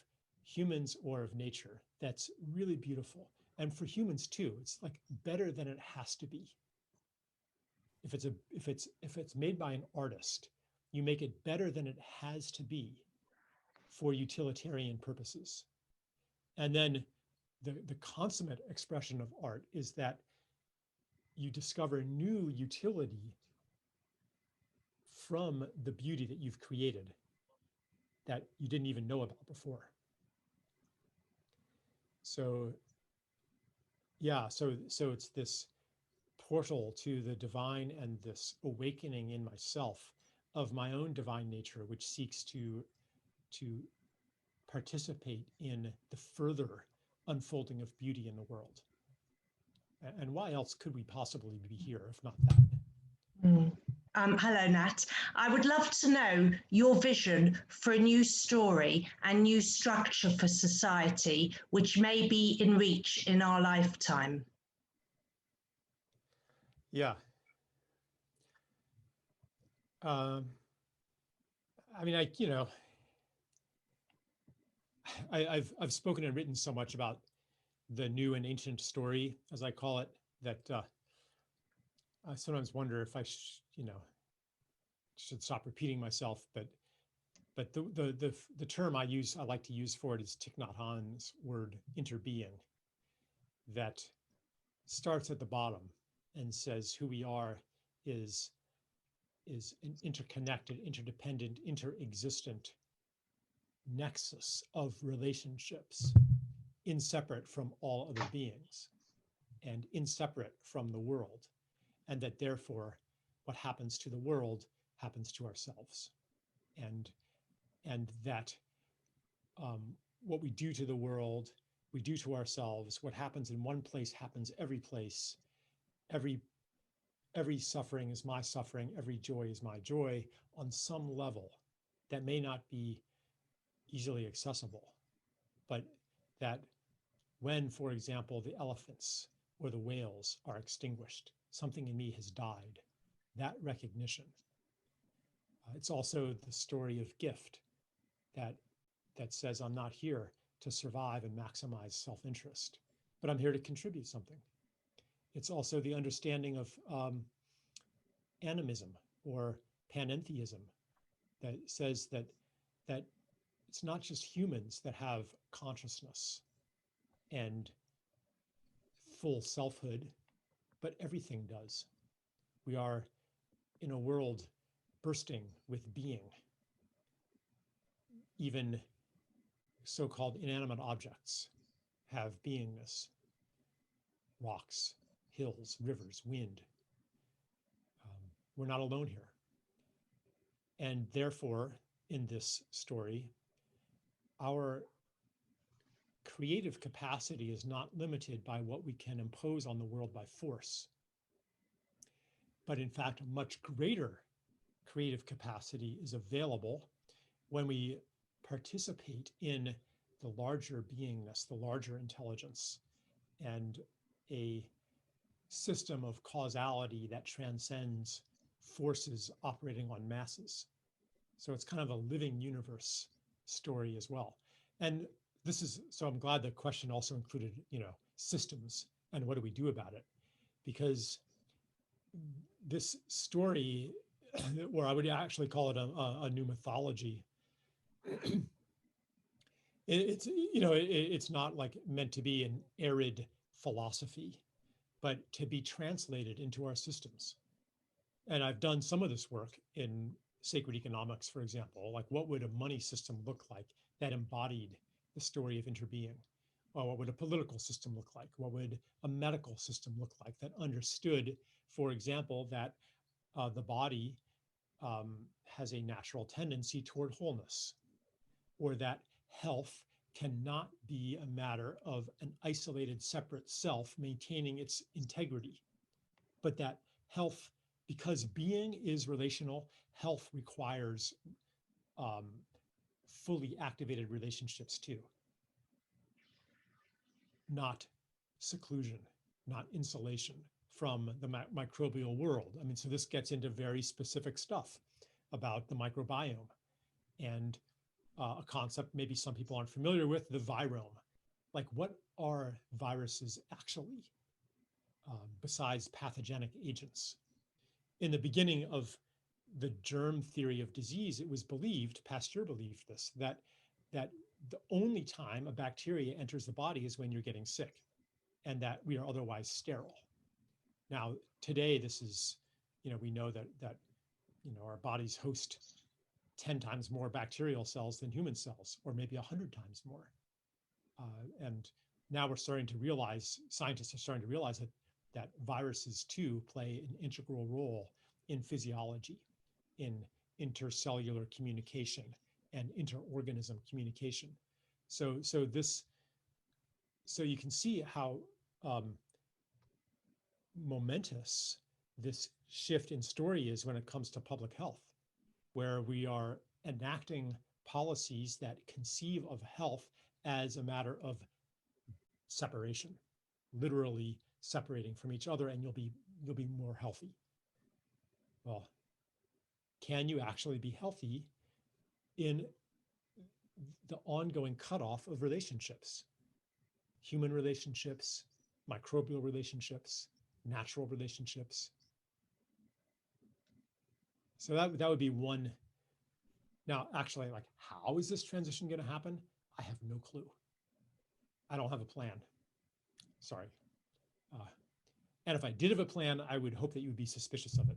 Speaker 1: humans or of nature that's really beautiful. And for humans too, it's like better than it has to be. If it's made by an artist, you make it better than it has to be for utilitarian purposes. And then the consummate expression of art is that you discover new utility from the beauty that you've created that you didn't even know about before. So yeah, so it's this portal to the divine and this awakening in myself of my own divine nature, which seeks to participate in the further unfolding of beauty in the world. And why else could we possibly be here if not that?
Speaker 2: Hello, Nat. I would love to know your vision for a new story and new structure for society, which may be in reach in our lifetime.
Speaker 1: Yeah. I mean, I've spoken and written so much about the new and ancient story, as I call it, that I sometimes wonder if I, should stop repeating myself, but the term I like to use for it is Thich Nhat Hanh's word interbeing, that starts at the bottom and says who we are is an interconnected, interdependent, interexistent nexus of relationships, inseparate from all other beings and inseparate from the world, and that therefore what happens to the world happens to ourselves, and that what we do to the world, we do to ourselves. What happens in one place happens every place. Every suffering is my suffering. Every joy is my joy on some level that may not be easily accessible, but that when, for example, the elephants or the whales are extinguished, something in me has died. That recognition. It's also the story of gift that says I'm not here to survive and maximize self-interest, but I'm here to contribute something. It's also the understanding of animism or panentheism that says that it's not just humans that have consciousness and full selfhood, but everything does. We are in a world bursting with being. Even so-called inanimate objects have beingness. Rocks, hills, rivers, wind. We're not alone here. And therefore, in this story, our creative capacity is not limited by what we can impose on the world by force, but in fact, a much greater creative capacity is available when we participate in the larger beingness, the larger intelligence, and a system of causality that transcends forces operating on masses. So it's kind of a living universe story as well. And so I'm glad the question also included, systems and what do we do about it? Because this story, or I would actually call it a new mythology, it's not like meant to be an arid philosophy, but to be translated into our systems. And I've done some of this work in sacred economics, for example, like what would a money system look like that embodied the story of interbeing? Or what would a political system look like? What would a medical system look like that understood, for example, that the body has a natural tendency toward wholeness, or that health cannot be a matter of an isolated, separate self maintaining its integrity, but that health, because being is relational, health requires fully activated relationships too, not seclusion, not insulation from the microbial world. I mean, so this gets into very specific stuff about the microbiome and a concept maybe some people aren't familiar with, the virome. Like, what are viruses actually, besides pathogenic agents? In the beginning of the germ theory of disease, it was believed, Pasteur believed this, that the only time a bacteria enters the body is when you're getting sick, and that we are otherwise sterile. Now, today, this is, we know that our bodies host 10 times more bacterial cells than human cells, or maybe 100 times more. And now we're starting to realize, scientists are starting to realize that viruses too play an integral role in physiology, in intercellular communication and interorganism communication. So you can see how momentous this shift in story is when it comes to public health, where we are enacting policies that conceive of health as a matter of separation, literally separating from each other, and you'll be more healthy. Well, can you actually be healthy in the ongoing cutoff of relationships? Human relationships, microbial relationships, natural relationships. So that would be one. Now, actually, like, how is this transition going to happen? I have no clue. I don't have a plan. Sorry. And if I did have a plan, I would hope that you would be suspicious of it.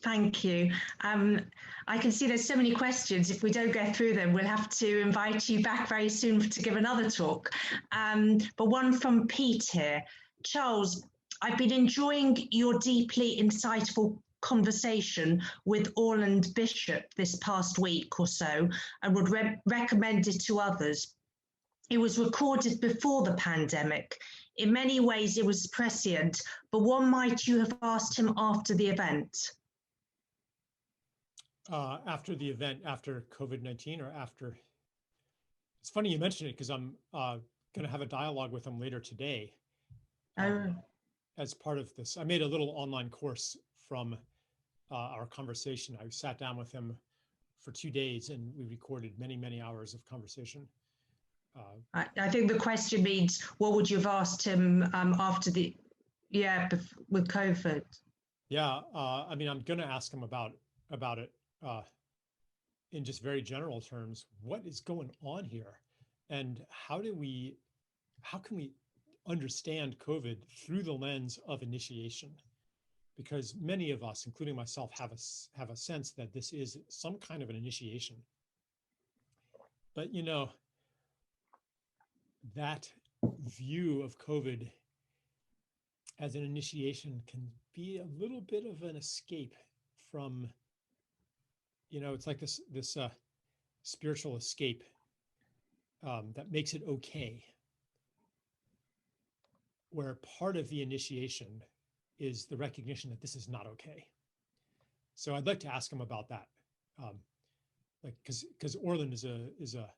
Speaker 2: Thank you. I can see there's so many questions. If we don't get through them, we'll have to invite you back very soon to give another talk. But one from Pete here. Charles, I've been enjoying your deeply insightful conversation with Orland Bishop this past week or so, and would recommend it to others. It was recorded before the pandemic. In many ways, it was prescient, but what might you have asked him after the event?
Speaker 1: After the event, after COVID-19, or after? It's funny you mentioned it, because I'm going to have a dialogue with him later today. As part of this, I made a little online course from our conversation. I sat down with him for 2 days and we recorded many, many hours of conversation.
Speaker 2: I think the question means, what would you have asked him after the, with COVID?
Speaker 1: Yeah, I mean, I'm going to ask him about it in just very general terms. What is going on here, and how can we understand COVID through the lens of initiation? Because many of us, including myself, have a sense that this is some kind of an initiation. But you know, that view of COVID as an initiation can be a little bit of an escape from, you know, it's like this spiritual escape that makes it okay, where part of the initiation is the recognition that this is not okay. So I'd like to ask him about that, like, because Orland is a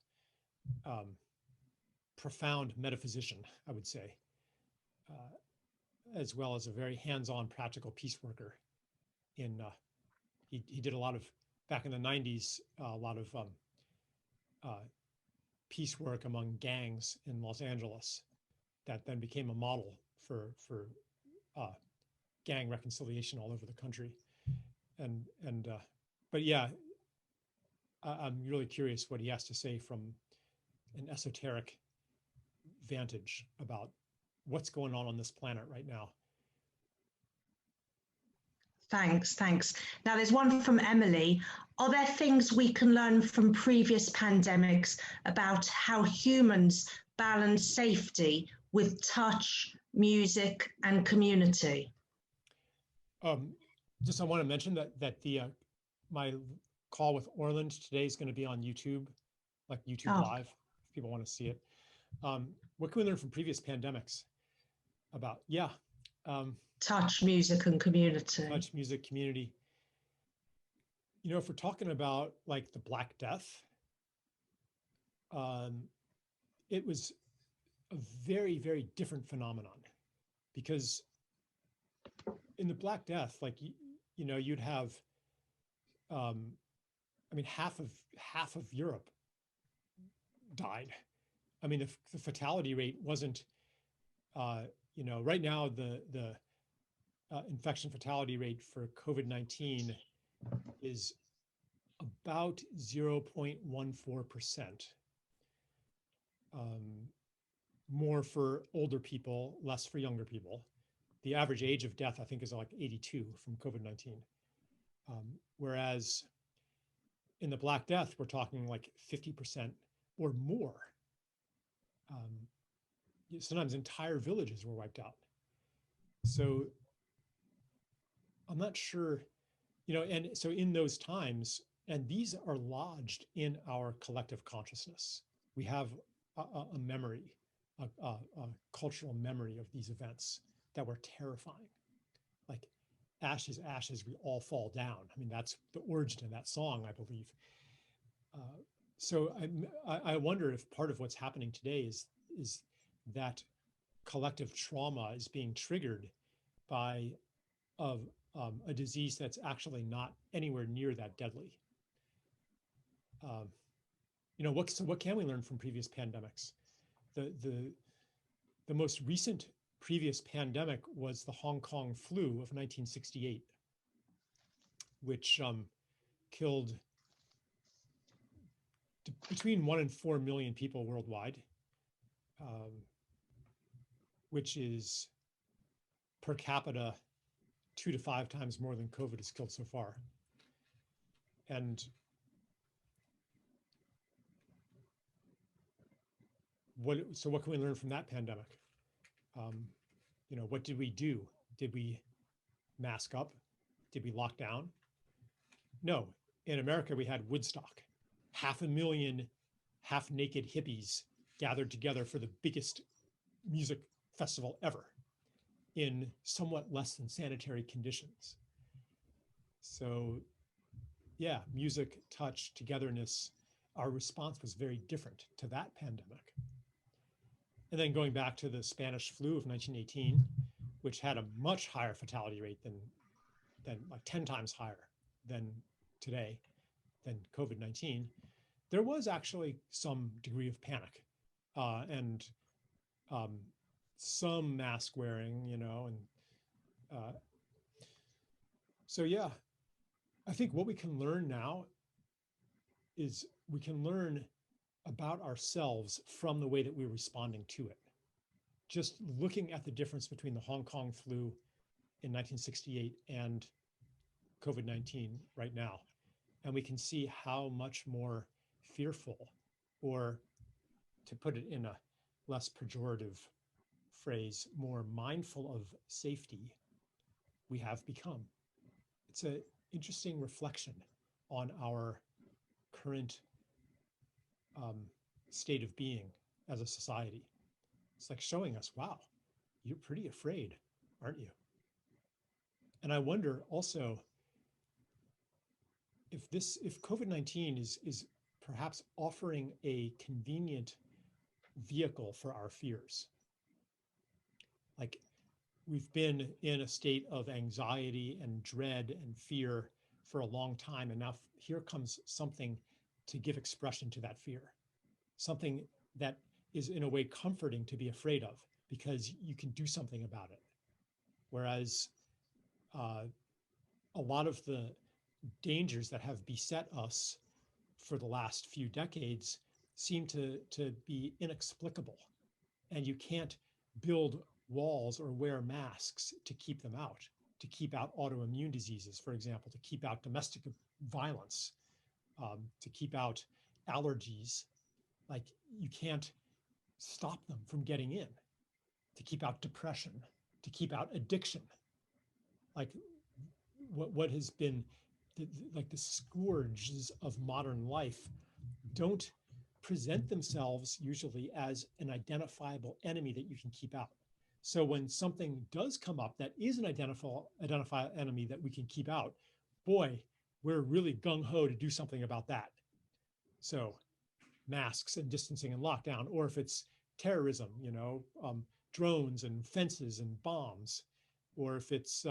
Speaker 1: profound metaphysician, I would say, as well as a very hands-on, practical peace worker. He did a lot of, back in the 90s, a lot of peace work among gangs in Los Angeles that then became a model for gang reconciliation all over the country. But yeah, I'm really curious what he has to say from an esoteric vantage about what's going on this planet right now.
Speaker 2: Thanks. Now there's one from Emily. Are there things we can learn from previous pandemics about how humans balance safety with touch, music, and community?
Speaker 1: Just I want to mention that my call with Orland today is going to be on YouTube, like YouTube Live, if people want to see it. What can we learn from previous pandemics about?
Speaker 2: Touch, music, and community.
Speaker 1: Touch, music, community. You know, if we're talking about like the Black Death, it was a very, very different phenomenon, because in the Black Death, like, you know, you'd have, I mean, half of Europe died. I mean, the fatality rate wasn't, you know, right now the infection fatality rate for COVID-19 is about 0.14%. More for older people, less for younger people. The average age of death, I think, is like 82 from COVID-19. Whereas in the Black Death, we're talking like 50% or more. Sometimes entire villages were wiped out. So I'm not sure, you know, and so in those times, and these are lodged in our collective consciousness. We have a memory, a cultural memory of these events that were terrifying. Like, ashes, ashes, we all fall down. I mean, that's the origin of that song, I believe. So I wonder if part of what's happening today is that collective trauma is being triggered by a disease that's actually not anywhere near that deadly. You know, what can we learn from previous pandemics? The most recent previous pandemic was the Hong Kong flu of 1968, which killed between 1 and 4 million people worldwide, which is per capita 2 to 5 times more than COVID has killed so far. And what can we learn from that pandemic? What did we do? Did we mask up? Did we lock down? No. In America, we had Woodstock. 500,000 half-naked hippies gathered together for the biggest music festival ever in somewhat less than sanitary conditions. So yeah, music, touch, togetherness, our response was very different to that pandemic. And then going back to the Spanish flu of 1918, which had a much higher fatality rate than like 10 times higher than today, than COVID-19, there was actually some degree of panic and some mask wearing, so yeah, I think what we can learn now is we can learn about ourselves from the way that we're responding to it. Just looking at the difference between the Hong Kong flu in 1968 and COVID-19 right now. And we can see how much more fearful, or to put it in a less pejorative phrase, more mindful of safety we have become. It's an interesting reflection on our current state of being as a society. It's like showing us, wow, you're pretty afraid, aren't you? And I wonder also if COVID-19 is perhaps offering a convenient vehicle for our fears. Like, we've been in a state of anxiety and dread and fear for a long time, and now here comes something to give expression to that fear, something that is in a way comforting to be afraid of because you can do something about it. Whereas a lot of the dangers that have beset us for the last few decades seem to be inexplicable, and you can't build walls or wear masks to keep them out, to keep out autoimmune diseases, for example, to keep out domestic violence, to keep out allergies. Like, you can't stop them from getting in, to keep out depression, to keep out addiction. Like, what has been like the scourges of modern life don't present themselves usually as an identifiable enemy that you can keep out. So when something does come up that is an identifiable enemy that we can keep out, boy, we're really gung-ho to do something about that. So masks and distancing and lockdown, or if it's terrorism, drones and fences and bombs, or if it's,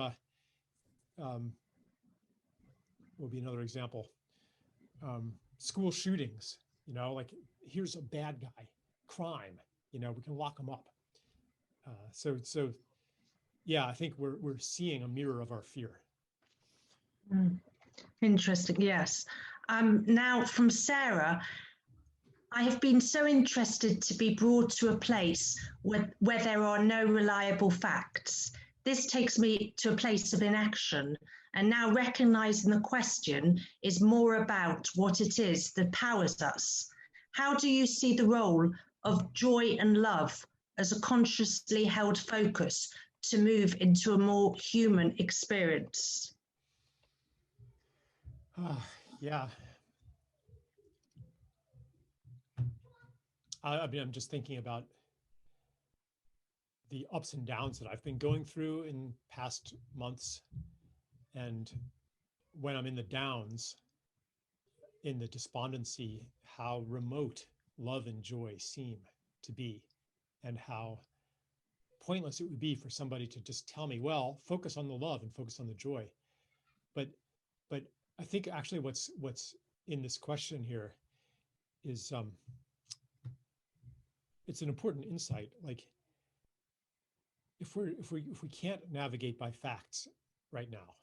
Speaker 1: will be another example, school shootings, like, here's a bad guy, crime, we can lock them up. So yeah, I think we're seeing a mirror of our fear.
Speaker 2: Interesting, yes. Now from Sarah, I have been so interested to be brought to a place where there are no reliable facts. This takes me to a place of inaction, and now recognizing the question is more about what it is that powers us. How do you see the role of joy and love as a consciously held focus to move into a more human experience?
Speaker 1: Yeah. I mean, I'm just thinking about the ups and downs that I've been going through in past months. And when I'm in the downs, in the despondency, how remote love and joy seem to be, and how pointless it would be for somebody to just tell me, well, focus on the love and focus on the joy. But I think actually what's in this question here is it's an important insight. Like, if we can't navigate by facts right now,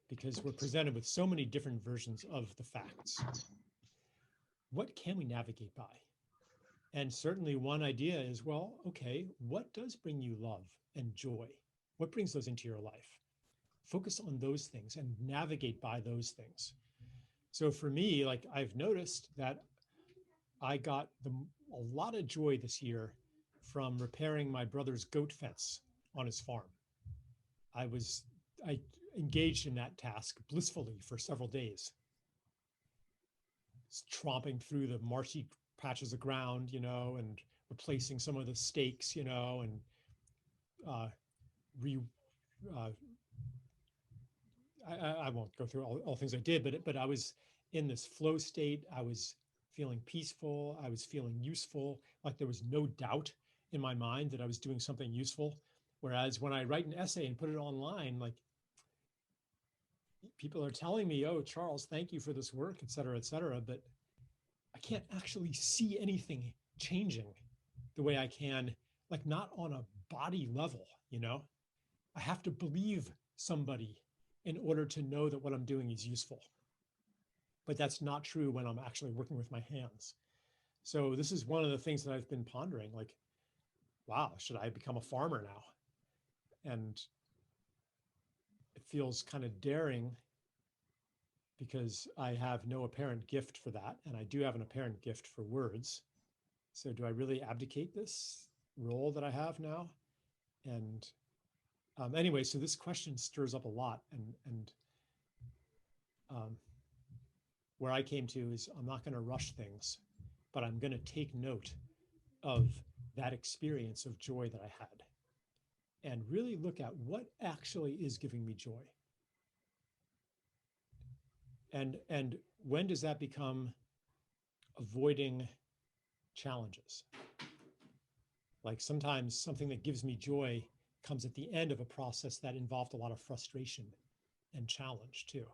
Speaker 1: because we're presented with so many different versions of the facts, what can we navigate by? And certainly one idea is, well, okay, what does bring you love and joy? What brings those into your life? Focus on those things and navigate by those things. So for me, like, I've noticed that I got a lot of joy this year from repairing my brother's goat fence on his farm. I engaged in that task blissfully for several days, tromping through the marshy patches of ground, and replacing some of the stakes, and I won't go through all things I did, but I was in this flow state. I was feeling peaceful. I was feeling useful. Like there was no doubt in my mind that I was doing something useful. Whereas when I write an essay and put it online, like, people are telling me, oh, Charles, thank you for this work, et cetera, but I can't actually see anything changing the way I can, like, not on a body level, I have to believe somebody in order to know that what I'm doing is useful. But that's not true when I'm actually working with my hands. So this is one of the things that I've been pondering, like, wow, should I become a farmer now? And it feels kind of daring because I have no apparent gift for that. And I do have an apparent gift for words. So do I really abdicate this role that I have now? And anyway, so this question stirs up a lot. And where I came to is, I'm not going to rush things, but I'm going to take note of that experience of joy that I had and really look at what actually is giving me joy. And when does that become avoiding challenges? Like, sometimes something that gives me joy comes at the end of a process that involved a lot of frustration and challenge too.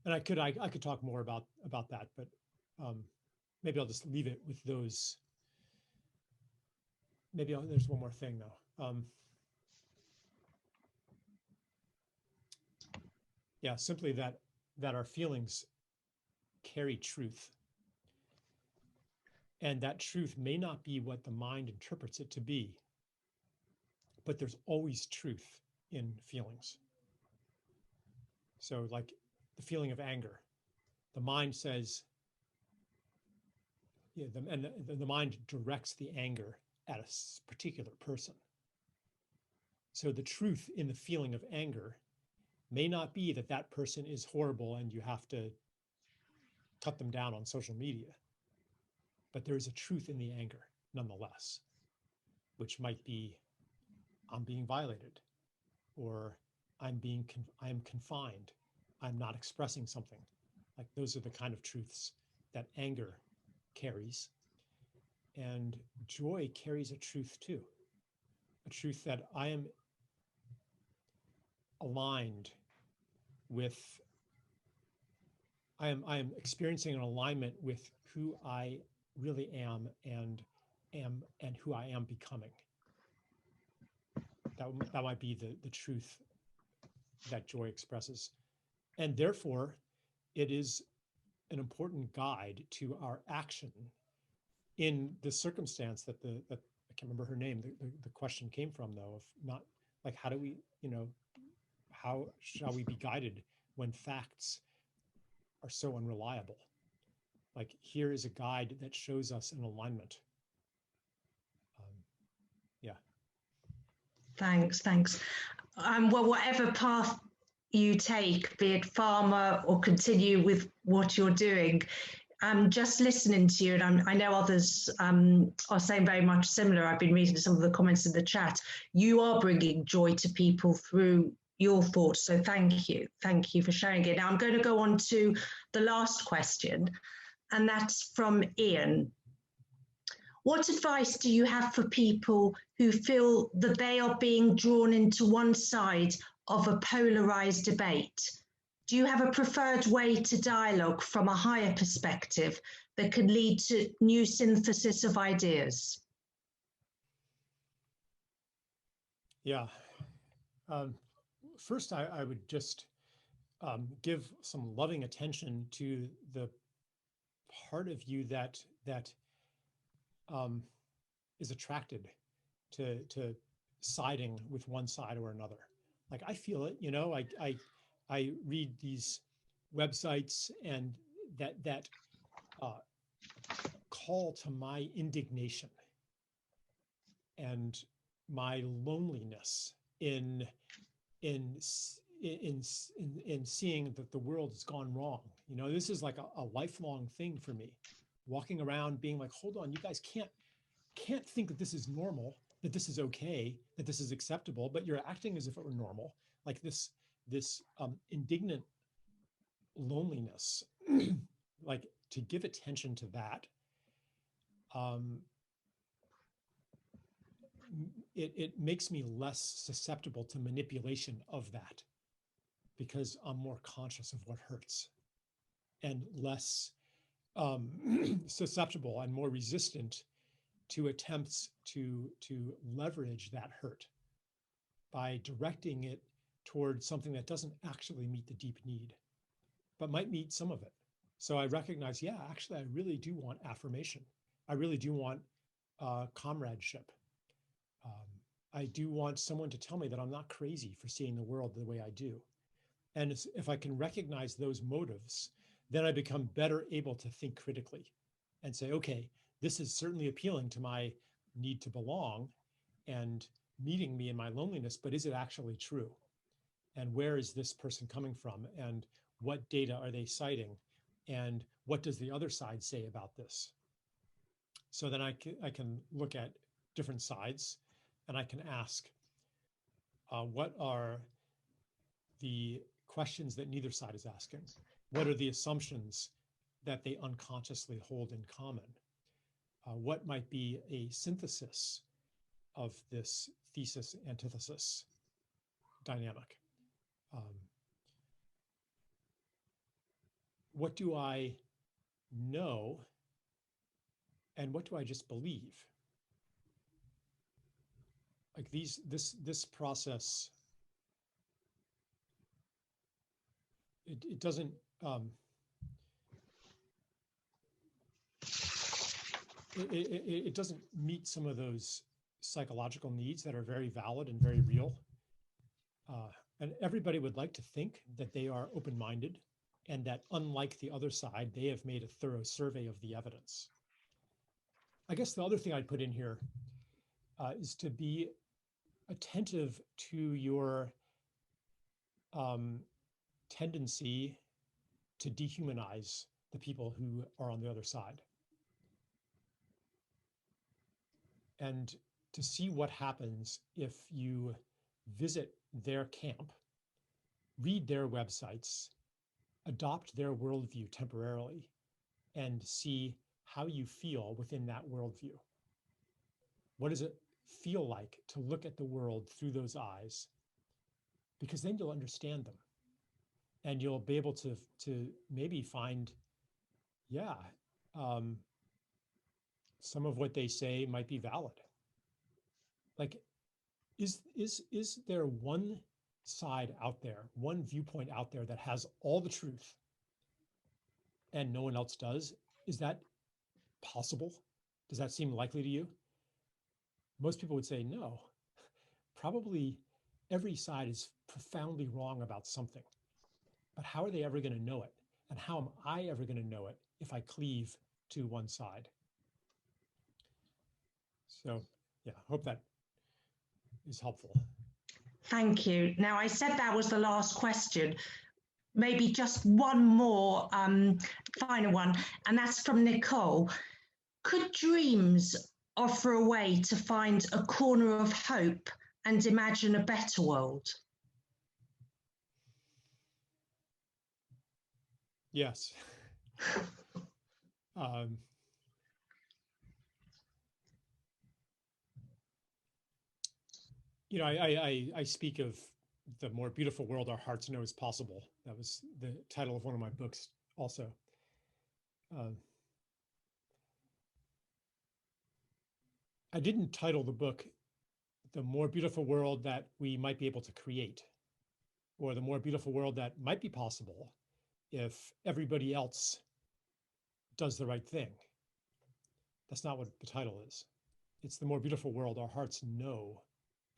Speaker 1: And I could talk more about that, but maybe I'll just leave it with those. There's one more thing though. Yeah, simply that our feelings carry truth. And that truth may not be what the mind interprets it to be, but there's always truth in feelings. So, like the feeling of anger, the mind says, the mind directs the anger at a particular person. So the truth in the feeling of anger may not be that that person is horrible and you have to cut them down on social media, but there is a truth in the anger nonetheless, which might be, I'm being violated, or I am confined, I'm not expressing something. Like, those are the kind of truths that anger carries. And joy carries a truth too, a truth that I am aligned with, I am experiencing an alignment with who I really am and who I am becoming. That might be the truth that joy expresses. And therefore, it is an important guide to our action in the circumstance that I can't remember her name, the question came from, though, of not like, how do we, how shall we be guided when facts are so unreliable? Like, here is a guide that shows us an alignment. Yeah.
Speaker 2: Thanks. Well, whatever path you take, be it farmer or continue with what you're doing, just listening to you, and I know others are saying very much similar. I've been reading some of the comments in the chat. You are bringing joy to people through your thoughts. So thank you. Thank you for sharing it. Now I'm going to go on to the last question, and that's from Ian. What advice do you have for people who feel that they are being drawn into one side of a polarized debate? Do you have a preferred way to dialogue from a higher perspective that can lead to new synthesis of ideas?
Speaker 1: Yeah. Um, First, I would just give some loving attention to the part of you that um, is attracted to siding with one side or another. Like I feel it, you know. I read these websites and that uh, call to my indignation and my loneliness in in seeing that the world has gone wrong. You know, this is like a lifelong thing for me. Walking around being like, hold on, you guys can't think that this is normal, that this is okay, that this is acceptable, but you're acting as if it were normal. Like this indignant loneliness. Like to give attention to that, um, it makes me less susceptible to manipulation of that because I'm more conscious of what hurts and less susceptible and more resistant to attempts to leverage that hurt by directing it towards something that doesn't actually meet the deep need, but might meet some of it. So I recognize, yeah, actually, I really do want affirmation. I really do want comradeship. Um, I do want someone to tell me that I'm not crazy for seeing the world the way I do. And if I can recognize those motives, then I become better able to think critically and say, okay, this is certainly appealing to my need to belong and meeting me in my loneliness, but is it actually true? And where is this person coming from? And what data are they citing? And what does the other side say about this? So then I can look at different sides and I can ask, what are the questions that neither side is asking? What are the assumptions that they unconsciously hold in common? What might be a synthesis of this thesis antithesis dynamic? Um, what do I know and what do I just believe? Like this process, it doesn't it doesn't meet some of those psychological needs that are very valid and very real. And everybody would like to think that they are open-minded and that unlike the other side, they have made a thorough survey of the evidence. I guess the other thing I'd put in here is to be attentive to your tendency to dehumanize the people who are on the other side. And to see what happens if you visit their camp, read their websites, adopt their worldview temporarily, and see how you feel within that worldview. What does it feel like to look at the world through those eyes? Because then you'll understand them and you'll be able to maybe find, yeah, some of what they say might be valid. Like, is there one side out there, one viewpoint out there that has all the truth and no one else does? Is that possible? Does that seem likely to you? Most people would say no. Probably every side is profoundly wrong about something. But how are they ever going to know it? And how am I ever going to know it if I cleave to one side? So, yeah, hope that is helpful.
Speaker 2: Thank you. Now, I said that was the last question. Maybe just one more final one, and that's from Nicole. Could dreams offer a way to find a corner of hope and imagine a better world?
Speaker 1: Yes. You know, I speak of the more beautiful world our hearts know is possible. That was the title of one of my books also. I didn't title the book the more beautiful world that we might be able to create, or the more beautiful world that might be possible if everybody else does the right thing. That's not what the title is. It's the more beautiful world our hearts know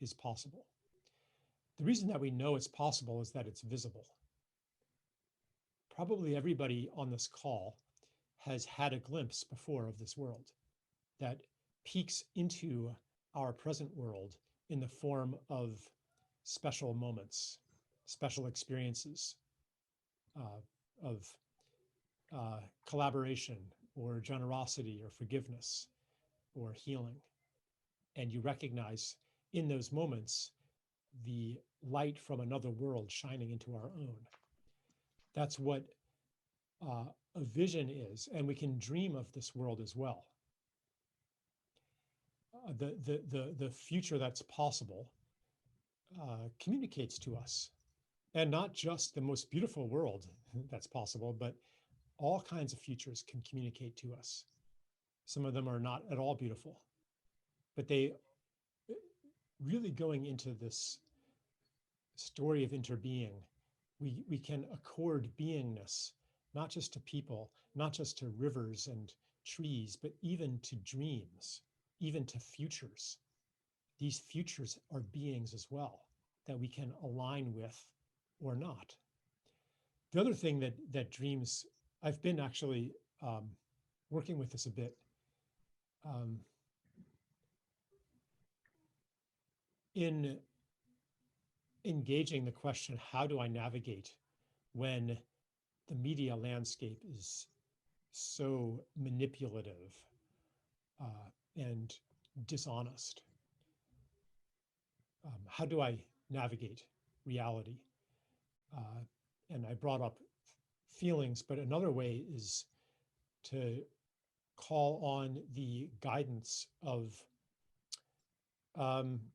Speaker 1: is possible. The reason that we know it's possible is that it's visible. Probably everybody on this call has had a glimpse before of this world that peeks into our present world in the form of special moments, special experiences of collaboration or generosity or forgiveness or healing. And you recognize in those moments the light from another world shining into our own. That's what a vision is, and we can dream of this world as well. The future that's possible communicates to us, and not just the most beautiful world that's possible, but all kinds of futures can communicate to us. Some of them are not at all beautiful, but they really going into this story of interbeing, we can accord beingness, not just to people, not just to rivers and trees, but even to dreams, even to futures. These futures are beings as well that we can align with or not. The other thing that dreams, I've been actually working with this a bit. In engaging the question, how do I navigate when the media landscape is so manipulative and dishonest? How do I navigate reality? And I brought up feelings, but another way is to call on the guidance of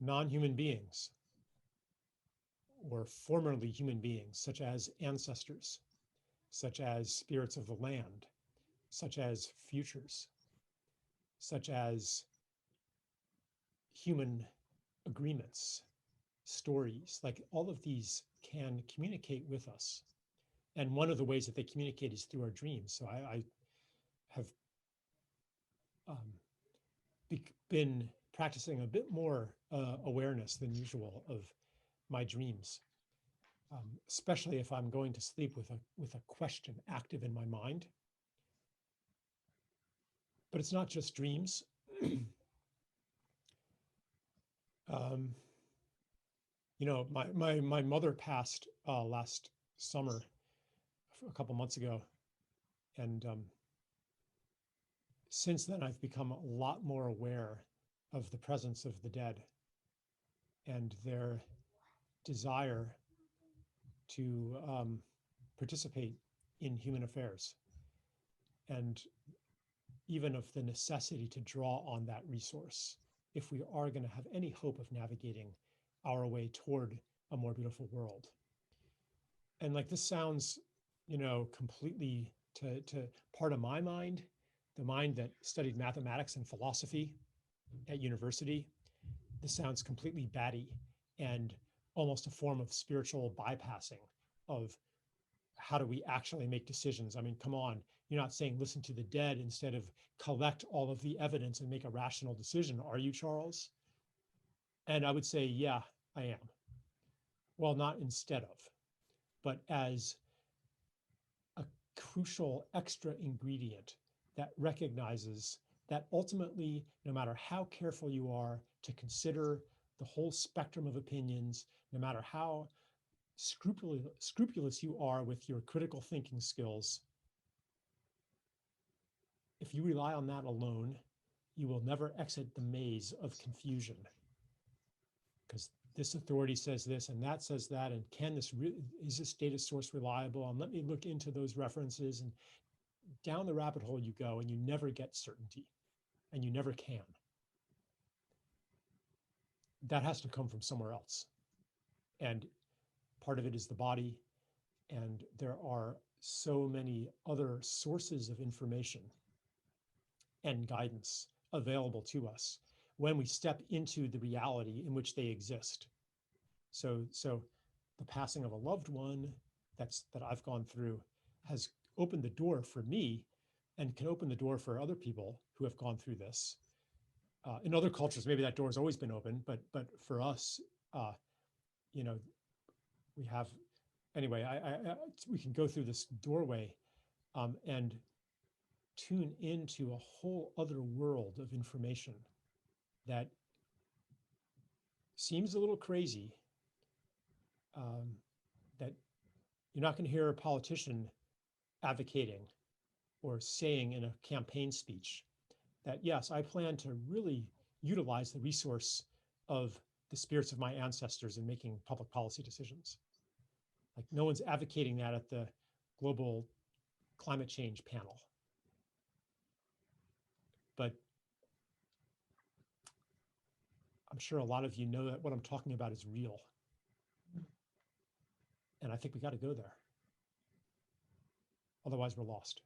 Speaker 1: non-human beings or formerly human beings, such as ancestors, such as spirits of the land, such as futures, such as human agreements, stories. Like all of these can communicate with us. And one of the ways that they communicate is through our dreams. So I have been practicing a bit more awareness than usual of my dreams, especially if I'm going to sleep with a question active in my mind. But it's not just dreams. You know, my mother passed last summer, a couple months ago, and since then I've become a lot more aware of the presence of the dead and their desire to participate in human affairs, and even of the necessity to draw on that resource if we are going to have any hope of navigating our way toward a more beautiful world. And like this sounds, you know, completely to part of my mind, the mind that studied mathematics and philosophy at university. This sounds completely batty and almost a form of spiritual bypassing of how do we actually make decisions? I mean, come on, you're not saying listen to the dead instead of collect all of the evidence and make a rational decision, are you, Charles? And I would say, yeah, I am. Well, not instead of, but as a crucial extra ingredient that recognizes that ultimately, no matter how careful you are to consider the whole spectrum of opinions, no matter how scrupulous you are with your critical thinking skills, if you rely on that alone, you will never exit the maze of confusion. Because this authority says this and that says that, and is this data source reliable? And let me look into those references, and down the rabbit hole you go, and you never get certainty, and you never can. That has to come from somewhere else. And part of it is the body, and there are so many other sources of information and guidance available to us. when we step into the reality in which they exist. So the passing of a loved one that I've gone through has opened the door for me and can open the door for other people who have gone through this. In other cultures, maybe that door has always been open, but for us, you know, we have, anyway, we can go through this doorway and tune into a whole other world of information that seems a little crazy, that you're not going to hear a politician advocating or saying in a campaign speech that, yes, I plan to really utilize the resource of the spirits of my ancestors in making public policy decisions. Like, no one's advocating that at the global climate change panel. But I'm sure a lot of you know that what I'm talking about is real. And I think we got to go there. Otherwise, we're lost.